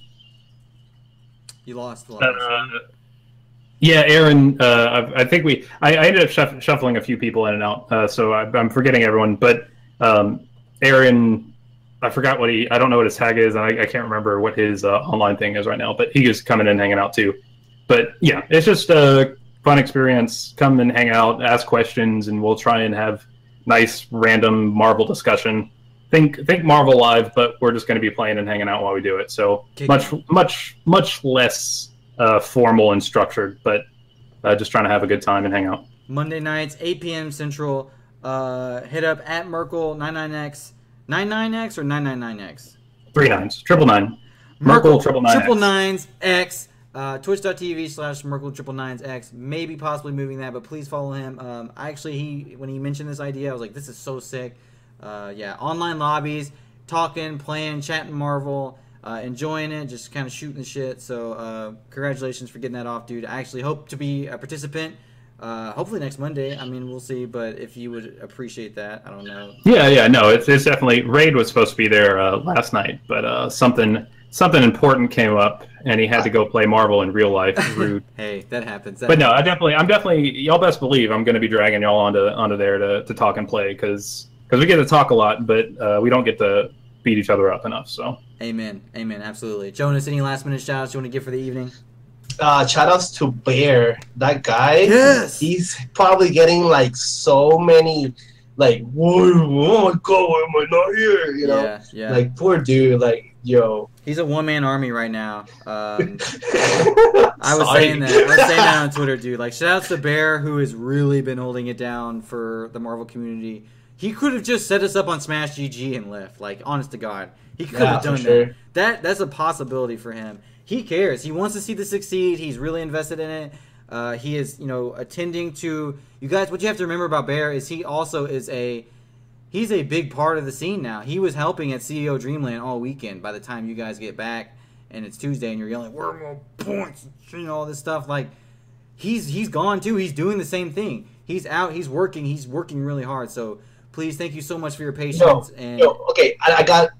You lost the last. Yeah, Aaron. I think I ended up shuffling a few people in and out, so I'm forgetting everyone. But Aaron, I forgot I don't know what his tag is, and I can't remember what his online thing is right now. But he was coming in and hanging out too. But yeah, it's just a fun experience. Come and hang out, ask questions, and we'll try and have nice random Marvel discussion. Think Marvel Live, but we're just going to be playing and hanging out while we do it. So much less formal and structured, but just trying to have a good time and hang out. Monday nights, 8 p.m. Central. Hit up at Merkle 99X, 99X or 999X. 3 9s, 999. Merkle 999X. Twitch.tv/Merkle999X. Maybe possibly moving that, but please follow him. When he mentioned this idea, I was like, this is so sick. Yeah, online lobbies, talking, playing, chatting Marvel, enjoying it, just kind of shooting the shit. So congratulations for getting that off, dude. I actually hope to be a participant. Hopefully next Monday. I mean, we'll see, but if you would appreciate that, I don't know. Yeah, no, it's definitely. Raid was supposed to be there last night, but something important came up, and he had to go play Marvel in real life. Rude. Hey, that happens. But no, I'm definitely. Y'all best believe I'm going to be dragging y'all onto there to talk and play because we get to talk a lot, but we don't get to beat each other up enough. So. Amen, absolutely. Jonas, any last minute shout outs you want to give for the evening? Shout outs to Bear. That guy. Yes. He's probably getting like so many. Like, oh my god, why am I not here? You know, yeah. Like, poor dude. Like, yo. He's a one-man army right now. I was saying that on Twitter, dude. Like, shout outs to Bear, who has really been holding it down for the Marvel community. He could have just set us up on Smash GG and left. Like, honest to God, he could have done that. That's a possibility for him. He cares. He wants to see this succeed. He's really invested in it. He is, attending to you guys. What you have to remember about Bear is he also is he's a big part of the scene now. He was helping at CEO Dreamland all weekend. By the time you guys get back and it's Tuesday and you're yelling, "Where are my points?" All this stuff, like he's gone too. He's doing the same thing. He's out. He's working really hard. So please, thank you so much for your patience. Okay, I got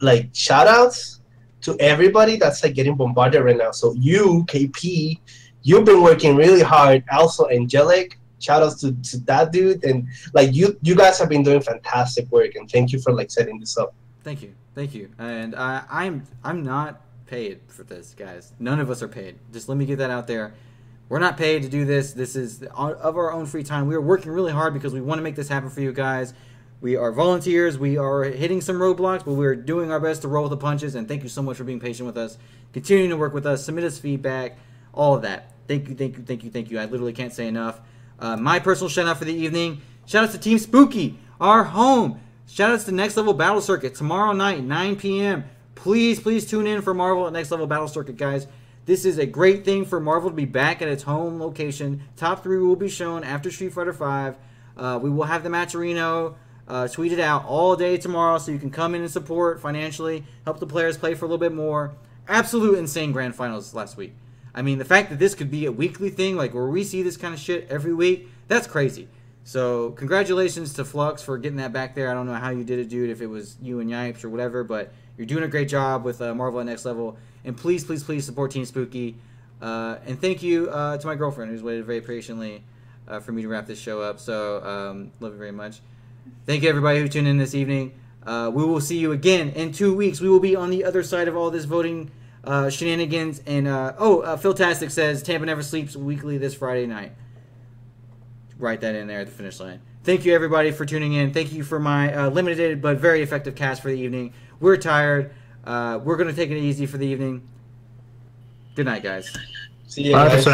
like shout outs to everybody that's like getting bombarded right now. So you, KP, you've been working really hard. Also, Angelic, shout outs to that dude, and like you guys have been doing fantastic work, and thank you for like setting this up. Thank you. And I'm not paid for this, guys. None of us are paid. Just let me get that out there. We're not paid to do this. This is of our own free time. We are working really hard because we want to make this happen for you guys. We are volunteers. We are hitting some roadblocks, but we're doing our best to roll with the punches. And thank you so much for being patient with us, continuing to work with us, submit us feedback, all of that. Thank you. I literally can't say enough. My personal shout out for the evening. Shout outs to Team Spooky, our home. Shout outs to Next Level Battle Circuit tomorrow night, 9 p.m. Please tune in for Marvel at Next Level Battle Circuit, guys. This is a great thing for Marvel to be back at its home location. Top 3 will be shown after Street Fighter V. We will have the Matcherino tweeted out all day tomorrow, so you can come in and support financially, help the players play for a little bit more. Absolute insane grand finals last week. I mean, the fact that this could be a weekly thing, like where we see this kind of shit every week, that's crazy. So congratulations to Flux for getting that back there. I don't know how you did it, dude, if it was you and Yipes or whatever, but you're doing a great job with Marvel at Next Level. And please support Team Spooky. And thank you to my girlfriend who's waited very patiently for me to wrap this show up. So love you very much. Thank you, everybody who tuned in this evening. We will see you again in 2 weeks. We will be on the other side of all this voting shenanigans. And Philtastic says Tampa never sleeps weekly this Friday night. Write that in there at the finish line. Thank you, everybody, for tuning in. Thank you for my limited but very effective cast for the evening. We're tired. We're going to take it easy for the evening. Good night, guys. See you guys.